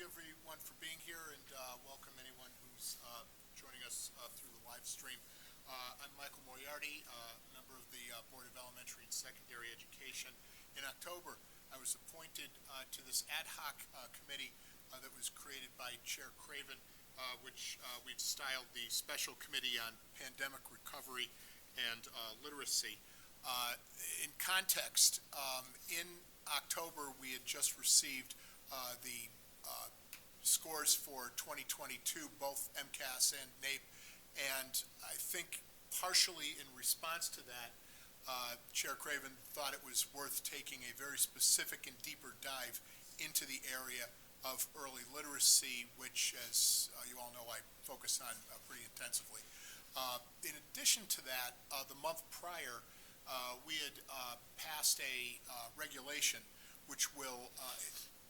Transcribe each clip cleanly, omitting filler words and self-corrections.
you everyone for being here, and welcome anyone who's joining us through the live stream. I'm Michael Moriarty, member of the Board of Elementary and Secondary Education. In October, I was appointed to this ad hoc committee that was created by Chair Craven, which we've styled the Special Committee on Pandemic Recovery and Literacy. In context, in October, we had just received the scores for 2022, both MCAS and NAEP, and I think partially in response to that, Chair Craven thought it was worth taking a very specific and deeper dive into the area of early literacy, which, as you all know, I focus on pretty intensively. In addition to that, the month prior, we had passed a regulation which will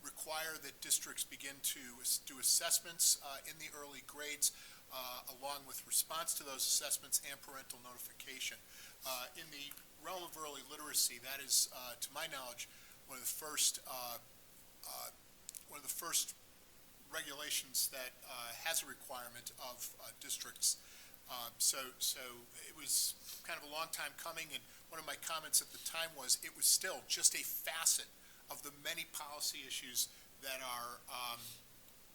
require that districts begin to do assessments in the early grades, along with response to those assessments and parental notification. In the realm of early literacy, that is, to my knowledge, one of the first regulations that has a requirement of districts. So it was kind of a long time coming, and one of my comments at the time was it was still just a facet of the many policy issues that are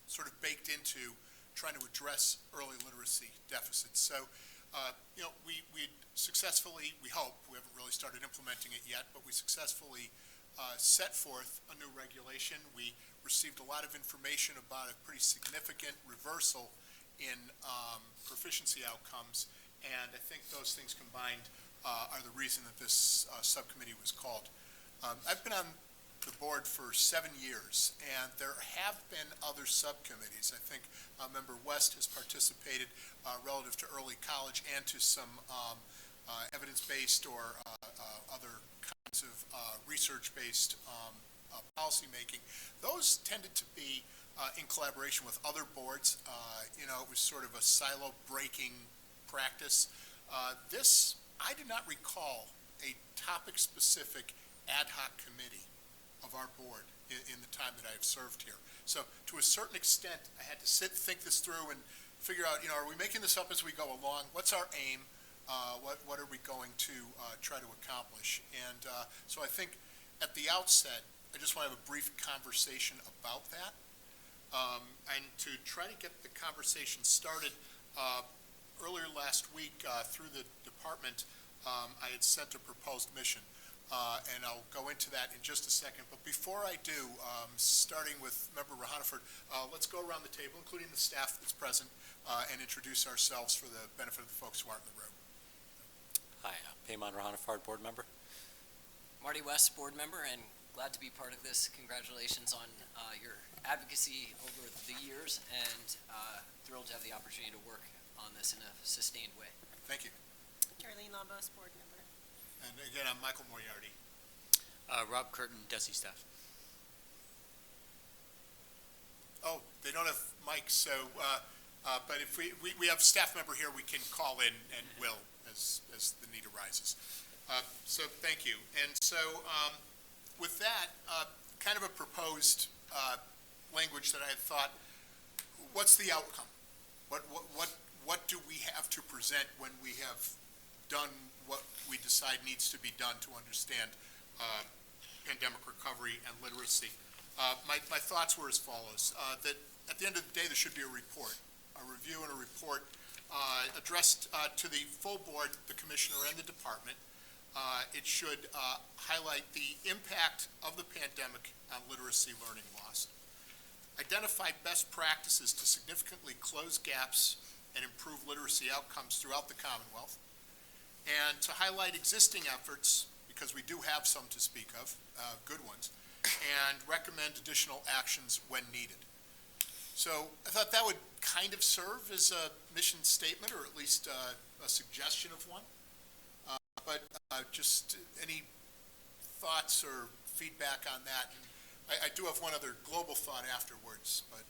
sort of baked into trying to address early literacy deficits. So, we successfully, we hope, we haven't really started implementing it yet, but we successfully set forth a new regulation. We received a lot of information about a pretty significant reversal in proficiency outcomes, and I think those things combined are the reason that this subcommittee was called. I've been on the board for 7 years, and there have been other subcommittees. I think Member West has participated relative to early college and to some evidence-based or other kinds of research-based policy making. Those tended to be in collaboration with other boards. It was sort of a silo-breaking practice. This, I do not recall a topic-specific ad hoc committee of our board in the time that I have served here. So to a certain extent, I had to think this through and figure out, are we making this up as we go along? What's our aim? What are we going to try to accomplish? And so I think at the outset, I just want to have a brief conversation about that. And to try to get the conversation started, earlier last week through the department, I had sent a proposed mission. And I'll go into that in just a second. But before I do, starting with Member Rahonaford, let's go around the table, including the staff that's present, and introduce ourselves for the benefit of the folks who aren't in the room. Hi, Payman Rahonafard, board member. Marty West, board member, and glad to be part of this. Congratulations on your advocacy over the years, and thrilled to have the opportunity to work on this in a sustained way. Thank you. Darlene Lambos, board member. And again, I'm Michael Moriarty. Rob Curtin, DESE staff. Oh, they don't have mics, so, but if we have a staff member here, we can call in and will as the need arises. So thank you. And so with that, kind of a proposed language that I had thought, what's the outcome? What do we have to present when we have done what we decide needs to be done to understand pandemic recovery and literacy? My thoughts were as follows, that at the end of the day, there should be a report, a review and a report addressed to the full board, the commissioner, and the department. It should highlight the impact of the pandemic on literacy learning loss, identify best practices to significantly close gaps and improve literacy outcomes throughout the Commonwealth, and to highlight existing efforts, because we do have some to speak of, good ones, and recommend additional actions when needed. So I thought that would kind of serve as a mission statement, or at least a suggestion of one. But just any thoughts or feedback on that? And I do have one other global thought afterwards, but.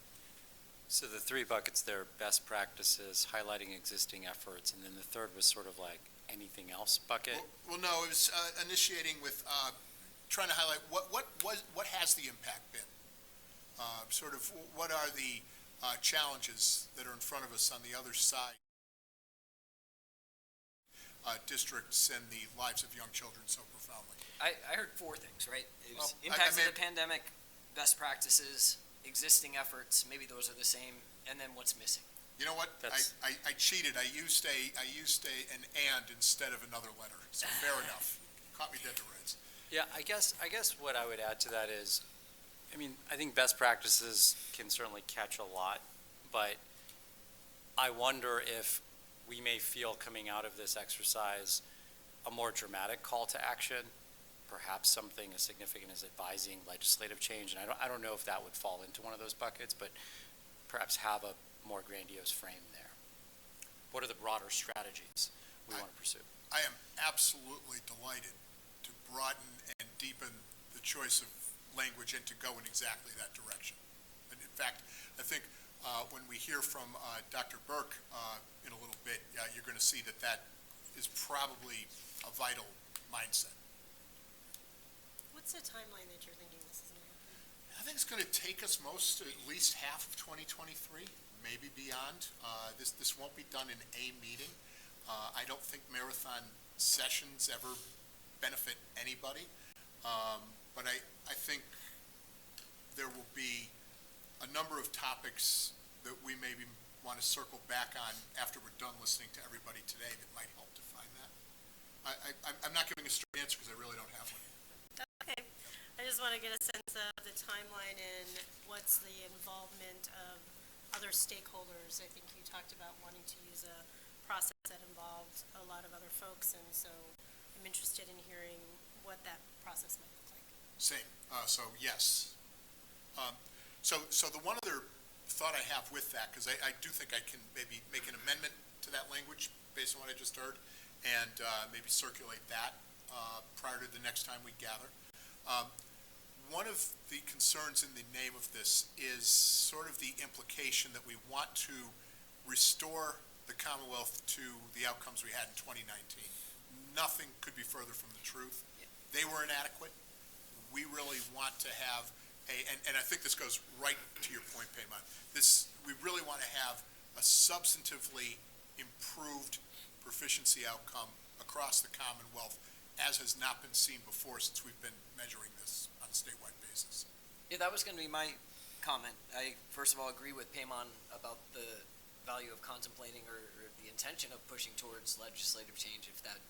So the three buckets there: best practices, highlighting existing efforts, and then the third was sort of like anything else bucket? Well, no, it was initiating with trying to highlight what has the impact been. Sort of what are the challenges that are in front of us on the other side? Districts and the lives of young children so profoundly. I heard four things, right? It was Well, impacts I of the pandemic, best practices, existing efforts, maybe those are the same, and then what's missing. You know what? That's- I cheated. I used an and instead of another letter. So fair enough. Caught me dead to rights. Yeah, I guess what I would add to that is, I mean, I think best practices can certainly catch a lot, but I wonder if we may feel coming out of this exercise a more dramatic call to action, perhaps something as significant as advising legislative change. And I don't know if that would fall into one of those buckets, but perhaps have a more grandiose frame there. What are the broader strategies we want to pursue? I am absolutely delighted to broaden and deepen the choice of language and to go in exactly that direction. And in fact, I think when we hear from Dr. Burke in a little bit, you're going to see that that is probably a vital mindset. What's the timeline that you're thinking this is going to happen? I think it's going to take us at least half of 2023, maybe beyond. This won't be done in a meeting. I don't think marathon sessions ever benefit anybody, but I think there will be a number of topics that we maybe want to circle back on after we're done listening to everybody today that might help define that. I'm not giving a straight answer because I really don't have one. Okay. I just want to get a sense of the timeline and what's the involvement of other stakeholders. I think you talked about wanting to use a process that involved a lot of other folks, and so I'm interested in hearing what that process might look like. Same. So yes. So the one other thought I have with that, because I do think I can maybe make an amendment to that language based on what I just heard, and maybe circulate that prior to the next time we gather. One of the concerns in the name of this is sort of the implication that we want to restore the Commonwealth to the outcomes we had in 2019. Nothing could be further from the truth. They were inadequate. We really want to have and I think this goes right to your point, Payman. We really want to have a substantively improved proficiency outcome across the Commonwealth, as has not been seen before since we've been measuring this on a statewide basis. Yeah, that was going to be my comment. I, first of all, agree with Payman about the value of contemplating or the intention of pushing towards legislative change if that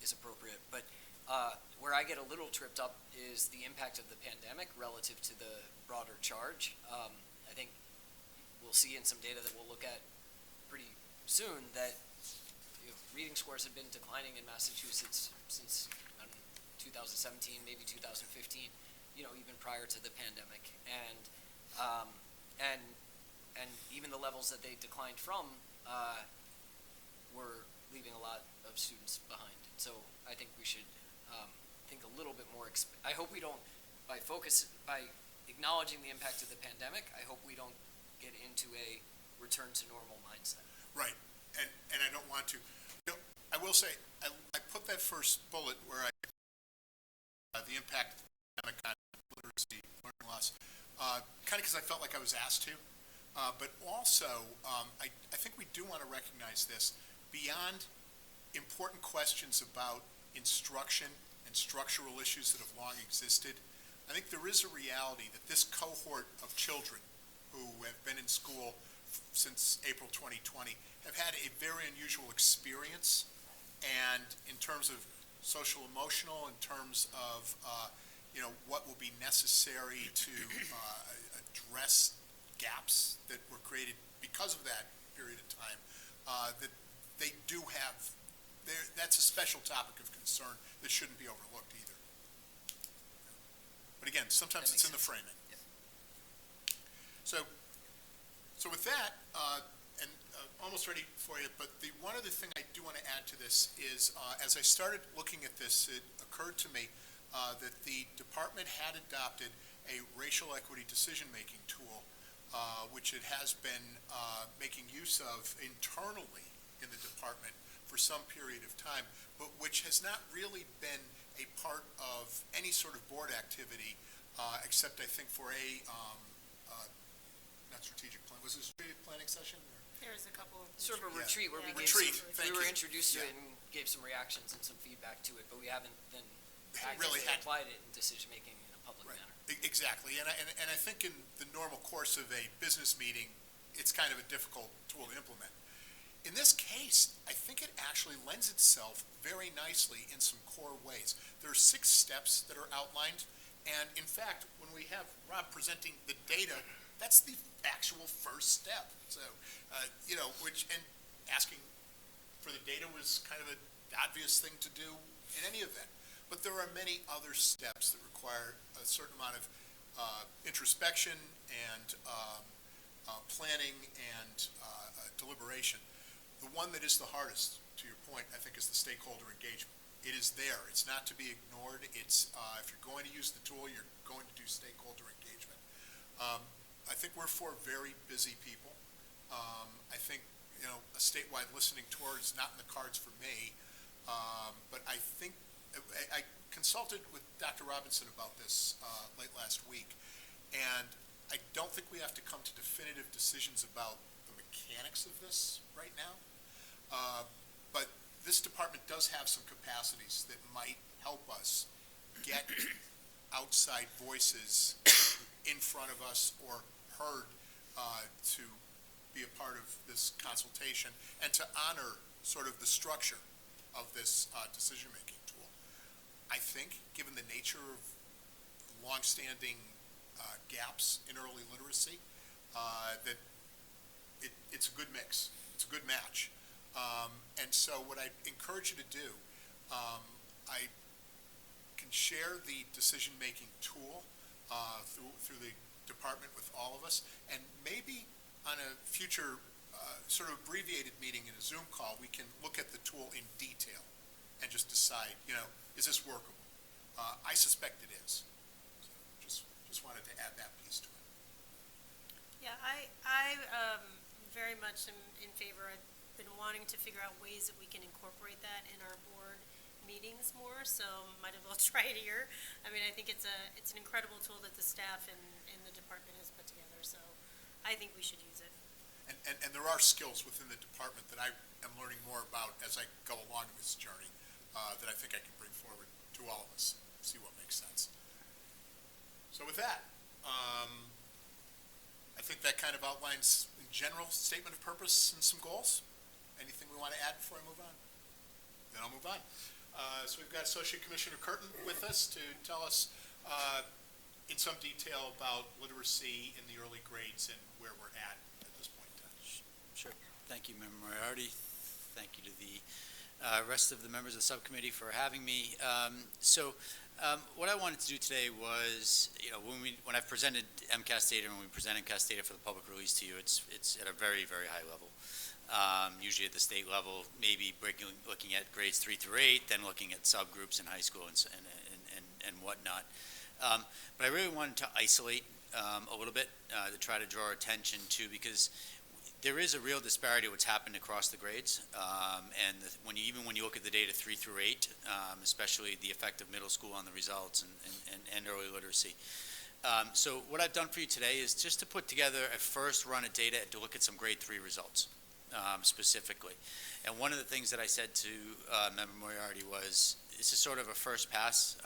is appropriate. But where I get a little tripped up is the impact of the pandemic relative to the broader charge. I think we'll see in some data that we'll look at pretty soon that reading scores have been declining in Massachusetts since 2017, maybe 2015, even prior to the pandemic. And even the levels that they declined from were leaving a lot of students behind. So I think we should think a little bit more. I hope we don't, by acknowledging the impact of the pandemic, I hope we don't get into a return to normal mindset. Right, and I don't want to. I will say, I put that first bullet where the impact of the pandemic on literacy, learning loss, kind of because I felt like I was asked to, but also I think we do want to recognize this beyond important questions about instruction and structural issues that have long existed. I think there is a reality that this cohort of children who have been in school since April 2020 have had a very unusual experience, and in terms of social emotional, in terms of what will be necessary to address gaps that were created because of that period of time, that they do have. That's a special topic of concern that shouldn't be overlooked either. But again, sometimes it's in the framing. Yep. So with that, and almost ready for you, but the one other thing I do want to add to this is, as I started looking at this, it occurred to me that the department had adopted a racial equity decision-making tool, which it has been making use of internally in the department for some period of time, but which has not really been a part of any sort of board activity, except I think for a not strategic plan, was it a strategic planning session? Or? There was a couple of. Sort of a Yeah. retreat where we Yeah. gave Retreat, some, thank we were you. introduced to Yeah. it and gave some reactions and some feedback to it, but we haven't then Really actively had- applied it in decision-making in a public Right. manner. Exactly, and I think in the normal course of a business meeting, it's kind of a difficult tool to implement. In this case, I think it actually lends itself very nicely in some core ways. There are 6 steps that are outlined, and in fact, when we have Rob presenting the data, that's the actual first step. So, and asking for the data was kind of an obvious thing to do in any event. But there are many other steps that require a certain amount of introspection and planning and deliberation. The one that is the hardest, to your point, I think, is the stakeholder engagement. It is there. It's not to be ignored. It's if you're going to use the tool, you're going to do stakeholder engagement. I think we're 4 very busy people. I think a statewide listening tour is not in the cards for me, but I think I consulted with Dr. Robinson about this late last week, and I don't think we have to come to definitive decisions about the mechanics of this right now. But this department does have some capacities that might help us get outside voices in front of us or heard to be a part of this consultation and to honor sort of the structure of this decision-making tool. I think, given the nature of longstanding gaps in early literacy, that it's a good mix. It's a good match. And so what I encourage you to do, I can share the decision-making tool through the department with all of us, and maybe on a future sort of abbreviated meeting in a Zoom call, we can look at the tool in detail and just decide, is this workable? I suspect it is. So just wanted to add that piece to it. Yeah, I very much am in favor. I've been wanting to figure out ways that we can incorporate that in our board meetings more, so might as well try it here. I mean, I think it's an incredible tool that the staff and the department has put together, so I think we should use it. And there are skills within the department that I am learning more about as I go along this journey that I think I can bring forward to all of us, see what makes sense. So with that, I think that kind of outlines in general statement of purpose and some goals. Anything we want to add before I move on? Then I'll move on. So we've got Associate Commissioner Curtin with us to tell us in some detail about literacy in the early grades and where we're at this point in time. Sure. Thank you, Member Moriarty. Thank you to the rest of the members of the subcommittee for having me. What I wanted to do today was, when I've presented MCAS data, and when we present MCAS data for the public release to you, it's at a very, very high level. Usually at the state level, maybe looking at grades 3 through 8, then looking at subgroups in high school and whatnot. But I really wanted to isolate a little bit to try to draw attention to, because there is a real disparity of what's happened across the grades, and even when you look at the data 3 through 8, especially the effect of middle school on the results and early literacy. So what I've done for you today is just to put together a first run of data to look at some grade 3 results specifically. And one of the things that I said to Member Moriarty was, this is sort of a first pass.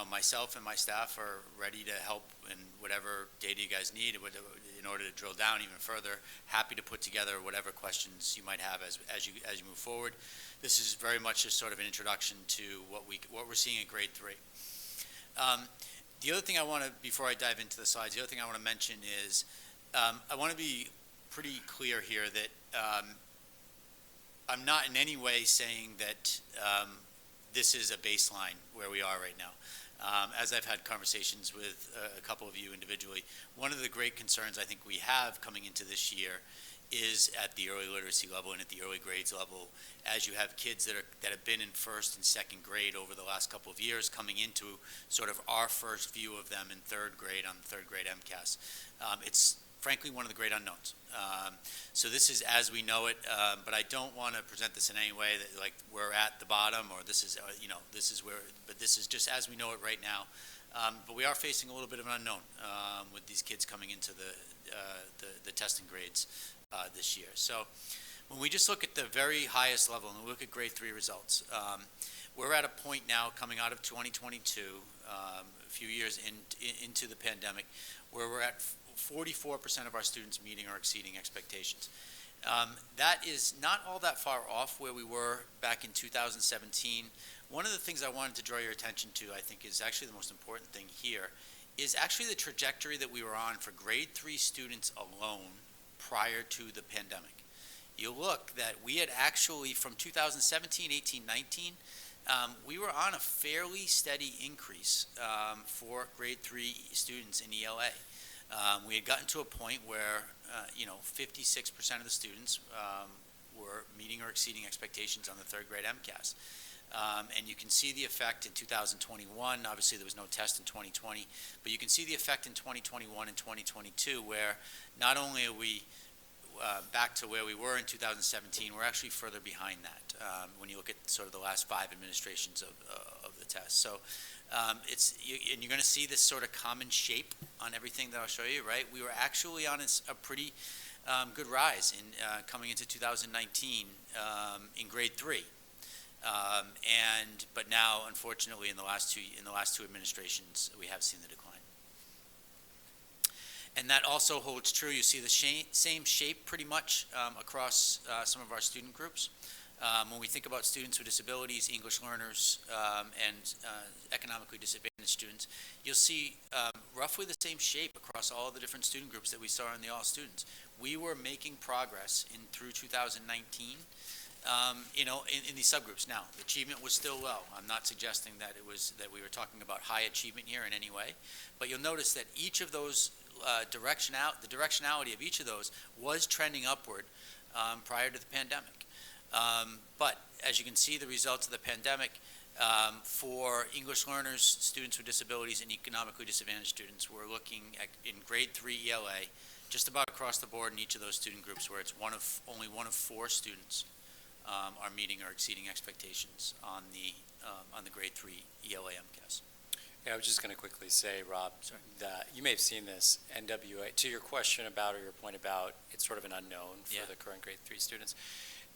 Myself and my staff are ready to help in whatever data you guys need in order to drill down even further. Happy to put together whatever questions you might have as you move forward. This is very much just sort of an introduction to what we're seeing in grade 3. The other thing I want to, before I dive into the slides, the other thing I want to mention is I want to be pretty clear here that I'm not in any way saying that this is a baseline where we are right now. As I've had conversations with a couple of you individually, one of the great concerns I think we have coming into this year is at the early literacy level and at the early grades level, as you have kids that have been in first and second grade over the last couple of years coming into sort of our first view of them in third grade on the third grade MCAS. It's frankly one of the great unknowns. So this is as we know it, but I don't want to present this in any way that like we're at the bottom or this is this is where, but this is just as we know it right now. But we are facing a little bit of an unknown with these kids coming into the testing grades this year. So when we just look at the very highest level and we look at grade 3 results, we're at a point now coming out of 2022, a few years into the pandemic, where we're at 44% of our students meeting or exceeding expectations. That is not all that far off where we were back in 2017. One of the things I wanted to draw your attention to, I think is actually the most important thing here, is actually the trajectory that we were on for grade 3 students alone prior to the pandemic. You look that we had actually, from 2017, 18, 19, we were on a fairly steady increase for grade 3 students in ELA. We had gotten to a point where, 56% of the students were meeting or exceeding expectations on the third grade MCAS. And you can see the effect in 2021. Obviously, there was no test in 2020, but you can see the effect in 2021 and 2022, where not only are we back to where we were in 2017, we're actually further behind that when you look at sort of the last 5 administrations of the test. So and you're going to see this sort of common shape on everything that I'll show you, right? We were actually on a pretty good rise in coming into 2019 in grade 3. But now, unfortunately, in the last two administrations, we have seen the decline. And that also holds true. You see the same shape pretty much across some of our student groups. When we think about students with disabilities, English learners, and economically disadvantaged students, you'll see roughly the same shape across all the different student groups that we saw in the all students. We were making progress through 2019. In these subgroups. Now, the achievement was still low. I'm not suggesting that we were talking about high achievement here in any way, but you'll notice that each of those the directionality of each of those was trending upward prior to the pandemic. But as you can see, the results of the pandemic for English learners, students with disabilities, and economically disadvantaged students, we're looking at in grade 3 ELA, just about across the board in each of those student groups, where it's only one of 4 students are meeting or exceeding expectations on the grade 3 ELA MCAS. Yeah, I was just going to quickly say, Rob, that you may have seen this NWA, to your question about, or your point about, it's sort of an unknown for the current grade 3 students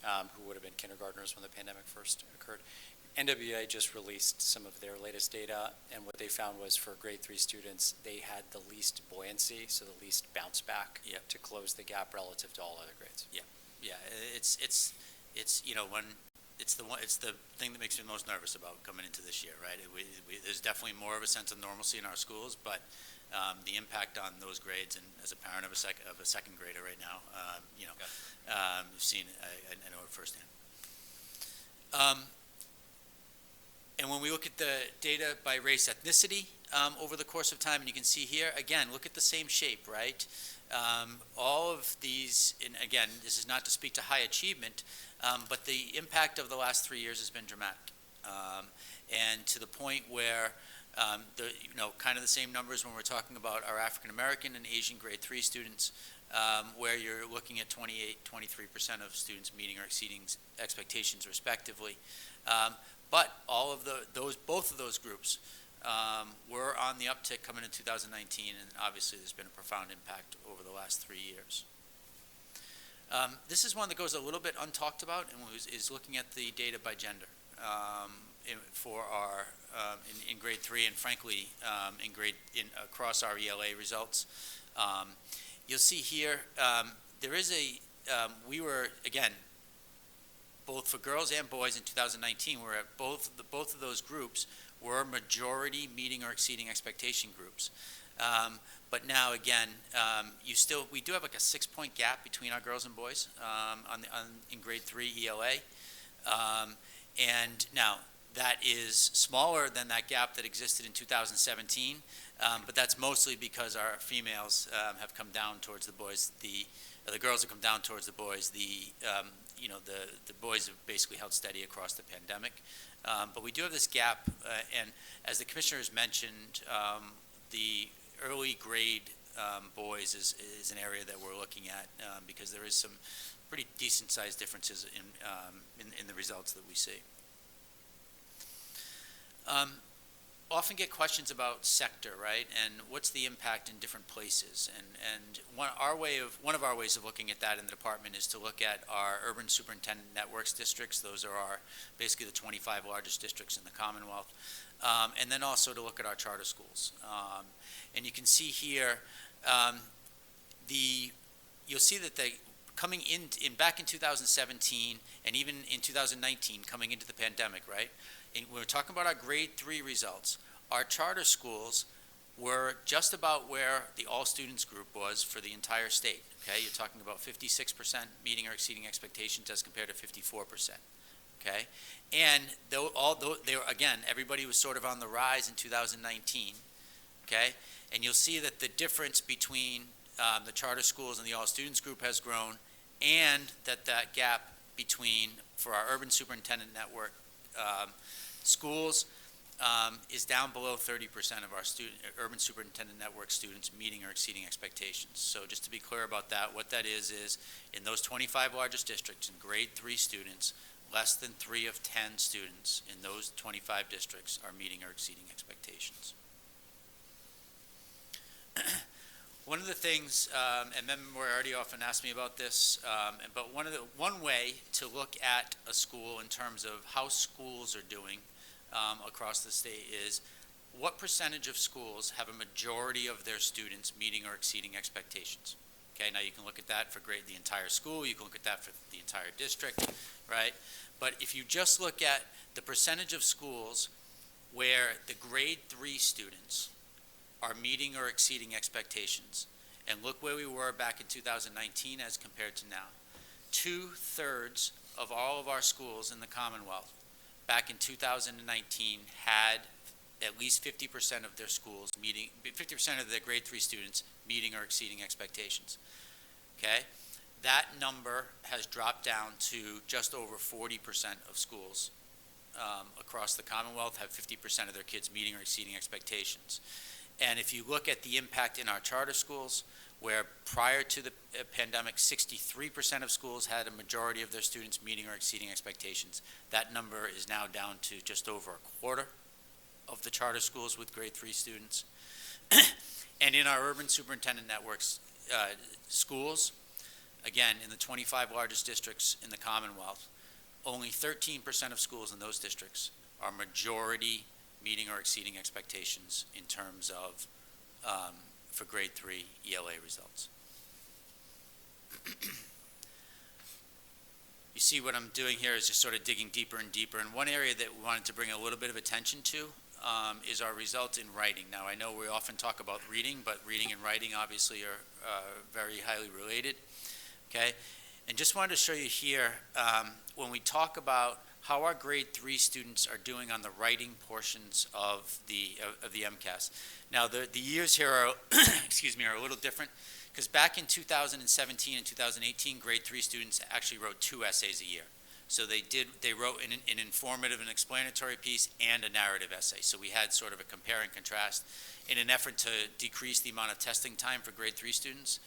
who would have been kindergartners when the pandemic first occurred. NWA just released some of their latest data, and what they found was for grade 3 students, they had the least buoyancy, so the least bounce back to close the gap relative to all other grades. Yeah, it's the thing that makes me most nervous about coming into this year, right? There's definitely more of a sense of normalcy in our schools, but the impact on those grades, and as a parent of a second grader right now, we've seen, I know it firsthand. And when we look at the data by race, ethnicity over the course of time, and you can see here, again, look at the same shape, right? All of these, and again, this is not to speak to high achievement, but the impact of the last 3 years has been dramatic. And to the point where, kind of the same numbers when we're talking about our African American and Asian grade 3 students, where you're looking at 28, 23% of students meeting or exceeding expectations respectively. But all of both of those groups were on the uptick coming in 2019, and obviously there's been a profound impact over the last 3 years. This is one that goes a little bit untalked about, and is looking at the data by gender for our in grade 3, and frankly across our ELA results. You'll see here there is we were again, both for girls and boys in 2019, we're at both of those groups were majority meeting or exceeding expectation groups. But now again, we do have like a 6-point gap between our girls and boys in grade 3 ELA. And now that is smaller than that gap that existed in 2017, but that's mostly because our females have come down towards the boys. The girls have come down towards the boys. The boys have basically held steady across the pandemic. But we do have this gap, and as the commissioners mentioned, the early grade boys is an area that we're looking at because there is some pretty decent sized differences in the results that we see. often get questions about sector, right? And what's the impact in different places? And one of our ways of looking at that in the department is to look at our urban superintendent networks districts. Those are basically the 25 largest districts in the Commonwealth. And then also to look at our charter schools. And you can see here, you'll see that coming back in 2017 and even in 2019, coming into the pandemic, right? And we're talking about our grade 3 results. Our charter schools were just about where the all students group was for the entire state. Okay, you're talking about 56% meeting or exceeding expectations as compared to 54%. Okay, and although they were, again, everybody was sort of on the rise in 2019. Okay, and you'll see that the difference between the charter schools and the all students group has grown, and that gap between, for our urban superintendent network schools, is down below 30% of our urban superintendent network students meeting or exceeding expectations. So just to be clear about that, what that is in those 25 largest districts, in grade 3 students, less than 3 of 10 students in those 25 districts are meeting or exceeding expectations. One of the things, and Member Moriarty often asks me about this, but one way to look at a school in terms of how schools are doing across the state is what percentage of schools have a majority of their students meeting or exceeding expectations. Okay, now you can look at that for the entire school, you can look at that for the entire district, right? But if you just look at the percentage of schools where the grade 3 students are meeting or exceeding expectations, and look where we were back in 2019 as compared to now. 2/3 of all of our schools in the Commonwealth back in 2019 had at least 50% of their schools meeting, 50% of their grade 3 students meeting or exceeding expectations. Okay? That number has dropped down to just over 40% of schools across the Commonwealth have 50% of their kids meeting or exceeding expectations. And if you look at the impact in our charter schools, where prior to the pandemic, 63% of schools had a majority of their students meeting or exceeding expectations, that number is now down to just over a quarter of the charter schools with grade 3 students. And in our urban superintendent networks schools, again, in the 25 largest districts in the Commonwealth, only 13% of schools in those districts are majority meeting or exceeding expectations in terms of for grade 3 ELA results. You see what I'm doing here is just sort of digging deeper and deeper. And one area that we wanted to bring a little bit of attention to is our results in writing. Now, I know we often talk about reading, but reading and writing obviously are very highly related. Okay, and just wanted to show you here when we talk about how our grade 3 students are doing on the writing portions of the MCAS. Now, the years here are, excuse me, are a little different, because back in 2017 and 2018, grade 3 students actually wrote 2 essays a year. So they wrote an informative and explanatory piece and a narrative essay. So we had sort of a compare and contrast. In an effort to decrease the amount of testing time for grade 3 students,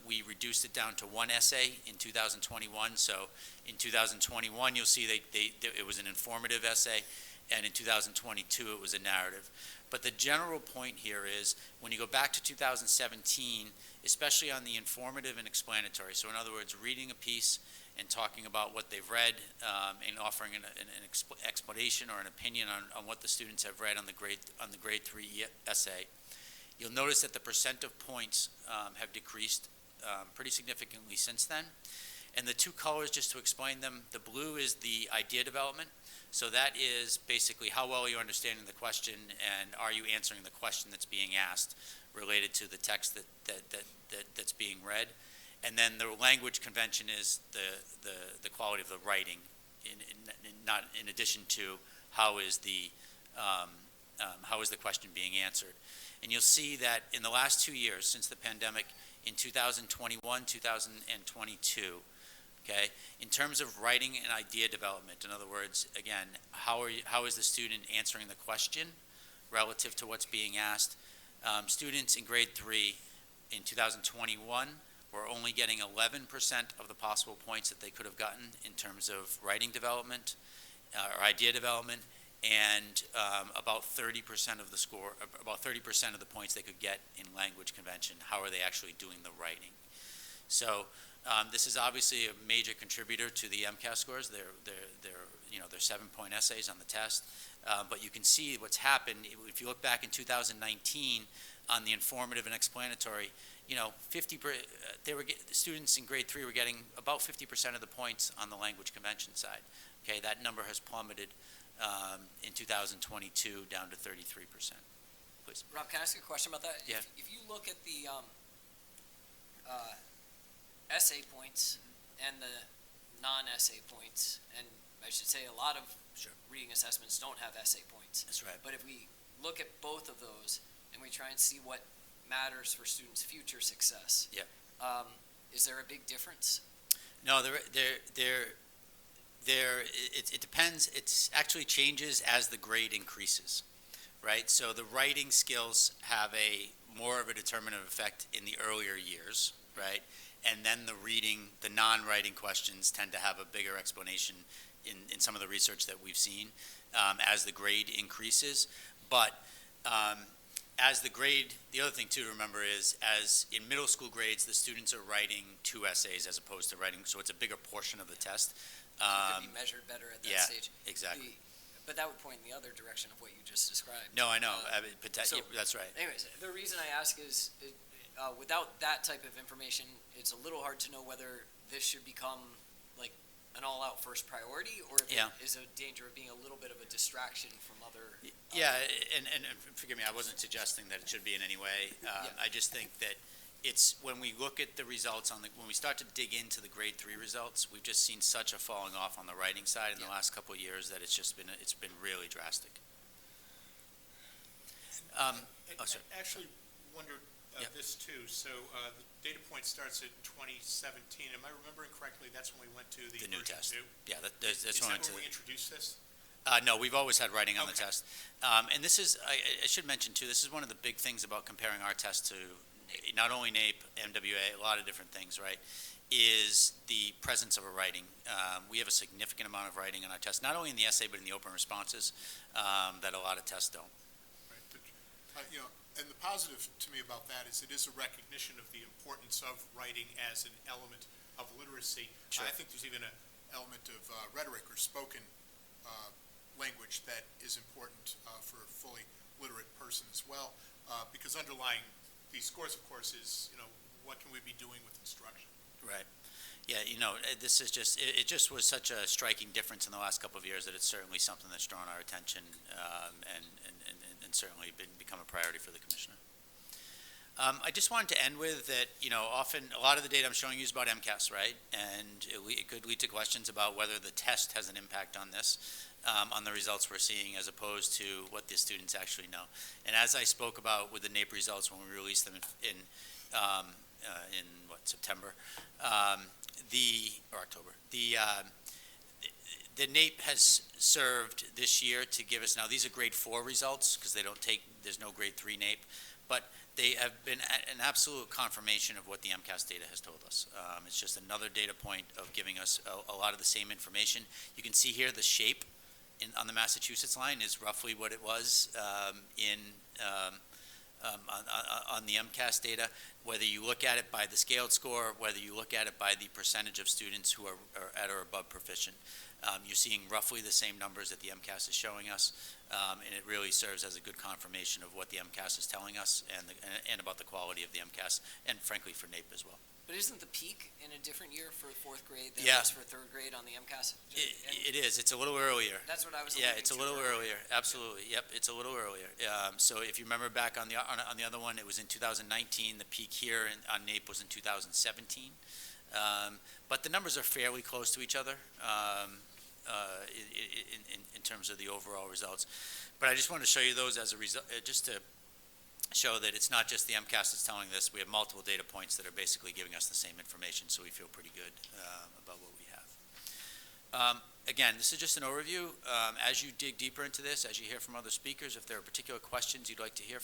we reduced it down to 1 essay in 2021. So in 2021, you'll see it was an informative essay, and in 2022, it was a narrative. But the general point here is, when you go back to 2017, especially on the informative and explanatory, so in other words, reading a piece and talking about what they've read and offering an explanation or an opinion on what the students have read on the grade 3 essay, you'll notice that the percent of points have decreased pretty significantly since then. And the 2 colors, just to explain them, the blue is the idea development. So that is basically how well you're understanding the question and are you answering the question that's being asked related to the text that's being read. And then the language convention is the quality of the writing, not in addition to how is the question being answered. And you'll see that in the last 2 years since the pandemic, in 2021, 2022, okay, in terms of writing and idea development, in other words, again, how is the student answering the question relative to what's being asked? Students in grade 3 in 2021 were only getting 11% of the possible points that they could have gotten in terms of writing development or idea development. and about 30% of the score, about 30% of the points they could get in language convention. How are they actually doing the writing? So this is obviously a major contributor to the MCAS scores. They're 7-point essays on the test, but you can see what's happened. If you look back in 2019 on the informative and explanatory, 50 the students in grade 3 were getting about 50% of the points on the language convention side. Okay, that number has plummeted in 2022 down to 33%. Please. Rob, can I ask you a question about that? Yeah. If you look at the essay points and the non-essay points, and I should say a lot of reading assessments don't have essay points. That's right. But if we look at both of those and we try and see what matters for students' future success, is there a big difference? No, it depends. It actually changes as the grade increases, right? So the writing skills have more of a determinative effect in the earlier years, right? And then the non-writing questions tend to have a bigger explanation in some of the research that we've seen as the grade increases. But as the grade, the other thing too to remember is, as in middle school grades, the students are writing 2 essays as opposed to writing, so it's a bigger portion of the test. So it could be measured better at that stage. Exactly. But that would point in the other direction of what you just described. No, I know. So- That's right. Anyways, the reason I ask is, without that type of information, it's a little hard to know whether this should become like an all-out first priority, or if it is a danger of being a little bit of a distraction from other. Yeah, and forgive me, I wasn't suggesting that it should be in any way. I just think that it's, when we look at the results when we start to dig into the grade 3 results, we've just seen such a falling off on the writing side in the last couple of years that it's been really drastic. Sorry. I actually wondered this too. So the data point starts at 2017. Am I remembering correctly? That's when we went to the New version test. 2? Yeah, that's Is when that when we introduced this? No, we've always had writing on the Okay. test. And this is, I should mention too, this is one of the big things about comparing our test to not only NAEP, MWA, a lot of different things, right, is the presence of a writing. We have a significant amount of writing on our test, not only in the essay, but in the open responses, that a lot of tests don't. Right. But, and the positive to me about that is it is a recognition of the importance of writing as an element of literacy. Sure. I think there's even an element of rhetoric or spoken language that is important for a fully literate person as well, because underlying these scores, of course, is, what can we be doing with instruction? Right. Yeah, this is it just was such a striking difference in the last couple of years that it's certainly something that's drawn our attention and certainly become a priority for the commissioner. I just wanted to end with that, often a lot of the data I'm showing you is about MCAS, right? And it could lead to questions about whether the test has an impact on this, on the results we're seeing, as opposed to what the students actually know. And as I spoke about with the NAEP results when we released them in September, or October, the NAEP has served this year to give us, now these are grade 4 results because there's no grade 3 NAEP, but they have been an absolute confirmation of what the MCAS data has told us. It's just another data point of giving us a lot of the same information. You can see here the shape on the Massachusetts line is roughly what it was on the MCAS data, whether you look at it by the scaled score, whether you look at it by the percentage of students who are at or above proficient. You're seeing roughly the same numbers that the MCAS is showing us, and it really serves as a good confirmation of what the MCAS is telling us and about the quality of the MCAS, and frankly for NAEP as well. But isn't the peak in a different year for 4th grade than Yeah. it is for 3rd grade on the MCAS? It is. It's a little earlier. That's what I was Yeah, alluding it's a to little earlier. earlier. Absolutely. Yep, it's a little earlier. So if you remember back on the other one, it was in 2019. The peak here on NAEP was in 2017. But the numbers are fairly close to each other in terms of the overall results. But I just wanted to show you those as a result, just to show that it's not just the MCAS that's telling this. We have multiple data points that are basically giving us the same information, so we feel pretty good about what we have. Again, this is just an overview. As you dig deeper into this, as you hear from other speakers, if there are particular questions you'd like to hear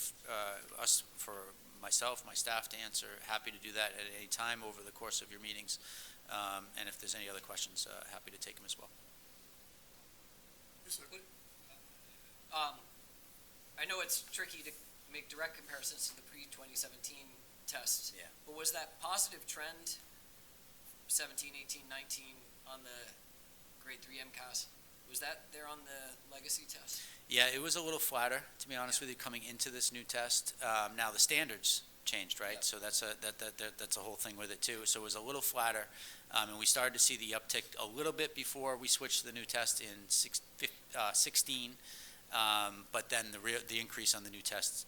my staff to answer, happy to do that at any time over the course of your meetings. And if there's any other questions, happy to take them as well. Yes, sir. I know it's tricky to make direct comparisons to the pre-2017 test. Yeah. But was that positive trend, 17, 18, 19, on the grade 3 MCAS, was that there on the legacy test? Yeah, it was a little flatter, to be honest with you, coming into this new test. Now, the standards changed, right? Yep. So that's a whole thing with it, too. So it was a little flatter, and we started to see the uptick a little bit before we switched to the new test in 16. But then the increase on the new test,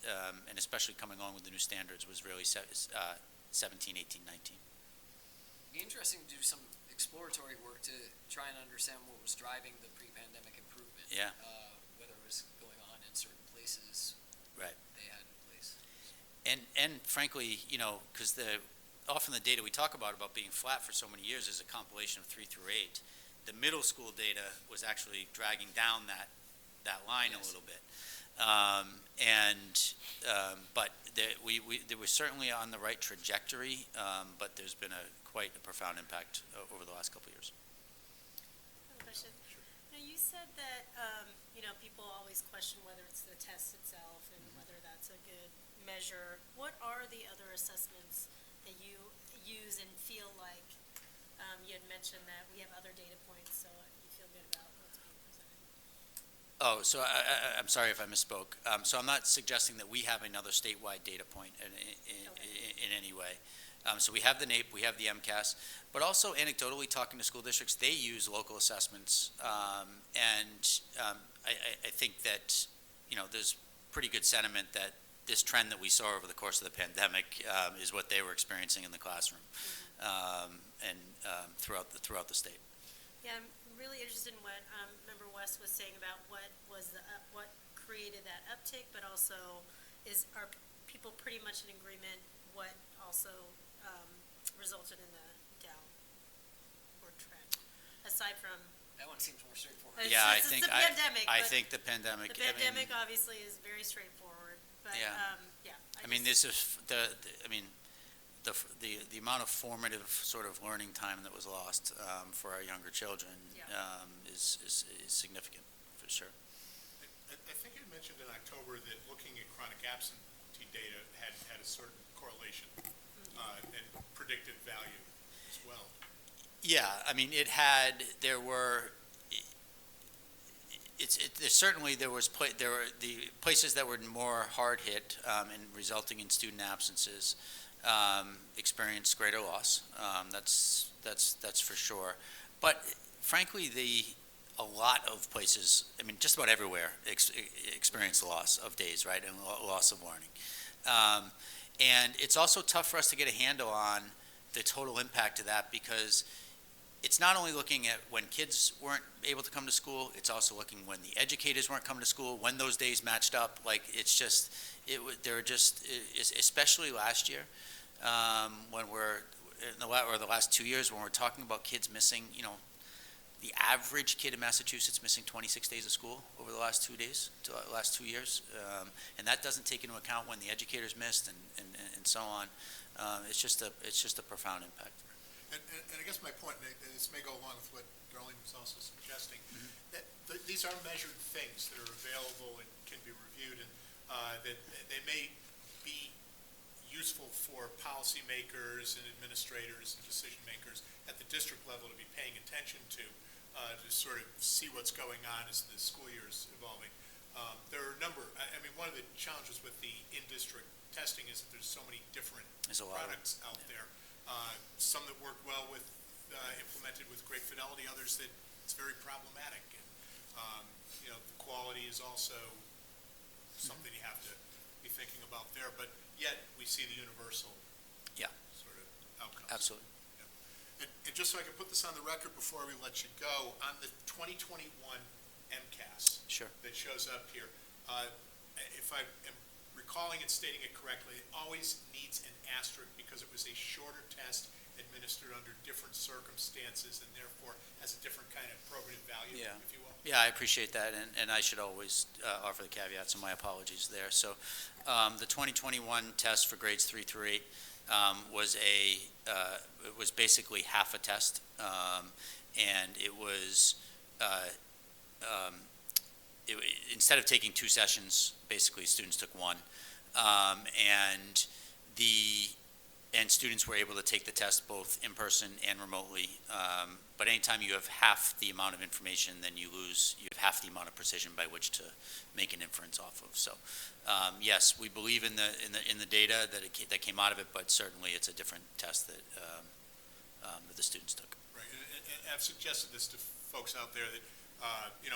and especially coming on with the new standards, was really 17, 18, 19. It'd be interesting to do some exploratory work to try and understand what was driving the pre-pandemic improvement. Yeah. Whether it was going on in certain places. Right. They had in place. And frankly, because often the data we talk about being flat for so many years is a compilation of 3 through 8. The middle school data was actually dragging down that line Yes. a little bit. But they were certainly on the right trajectory, but there's been quite a profound impact over the last couple of years. I have a question. Now, you said that, people always question whether it's the test itself and whether that's a good measure. What are the other assessments that you use and feel like, you had mentioned that we have other data points, so you feel good about what's being presented? Oh, so I'm sorry if I misspoke. So I'm not suggesting that we have another statewide data point in any way. So we have the NAEP, we have the MCAS, but also anecdotally talking to school districts, they use local assessments. I think that, there's pretty good sentiment that this trend that we saw over the course of the pandemic is what they were experiencing in the classroom and throughout the state. Yeah, I'm really interested in what, Member West was saying about what created that uptick, but also are people pretty much in agreement what also resulted in the downward trend, aside from. That one seems more straightforward. It's Yeah, just- it's the pandemic, I but think the pandemic. The pandemic obviously is very straightforward, but, Yeah. yeah. This is the amount of formative sort of learning time that was lost for our younger children Yeah. is significant, for sure. I think you mentioned in October that looking at chronic absentee data had a certain correlation and predicted value as well. Yeah, there were the places that were more hard hit and resulting in student absences experienced greater loss. That's for sure. But frankly, a lot of places, just about everywhere, experience loss of days, right, and loss of learning. And it's also tough for us to get a handle on the total impact of that, because it's not only looking at when kids weren't able to come to school, it's also looking when the educators weren't coming to school, when those days matched up. Especially last year, when the last 2 years, when we're talking about kids missing, the average kid in Massachusetts missing 26 days of school over the last 2 years. And that doesn't take into account when the educators missed and so on. It's just a profound impact. And I guess my point, and this may go along with what Darlene was also suggesting, that these are measured things that are available and can be reviewed, and that they may be useful for policymakers and administrators and decision makers at the district level to be paying attention to sort of see what's going on as the school year is evolving. There are a number, one of the challenges with the in-district testing is that there's so many different products out there. Some that work well with, implemented with great fidelity, others that it's very problematic. And, the quality is also something you have to be thinking about there, but yet we see the universal sort of outcomes. Absolutely. Yeah. And just so I can put this on the record before we let you go, on the 2021 MCAS Sure. that shows up here, if I am recalling and stating it correctly, it always needs an asterisk because it was a shorter test administered under different circumstances and therefore has a different kind of probative value, if you will. Yeah, I appreciate that, and I should always offer the caveats, and my apologies there. So the 2021 test for grades 3 through 8 was basically half a test, and it was instead of taking 2 sessions, basically students took 1. And students were able to take the test both in person and remotely. But anytime you have half the amount of information, then you have half the amount of precision by which to make an inference off of. So, yes, we believe in the data that came out of it, but certainly it's a different test that the students took. Right, and I've suggested this to folks out there that,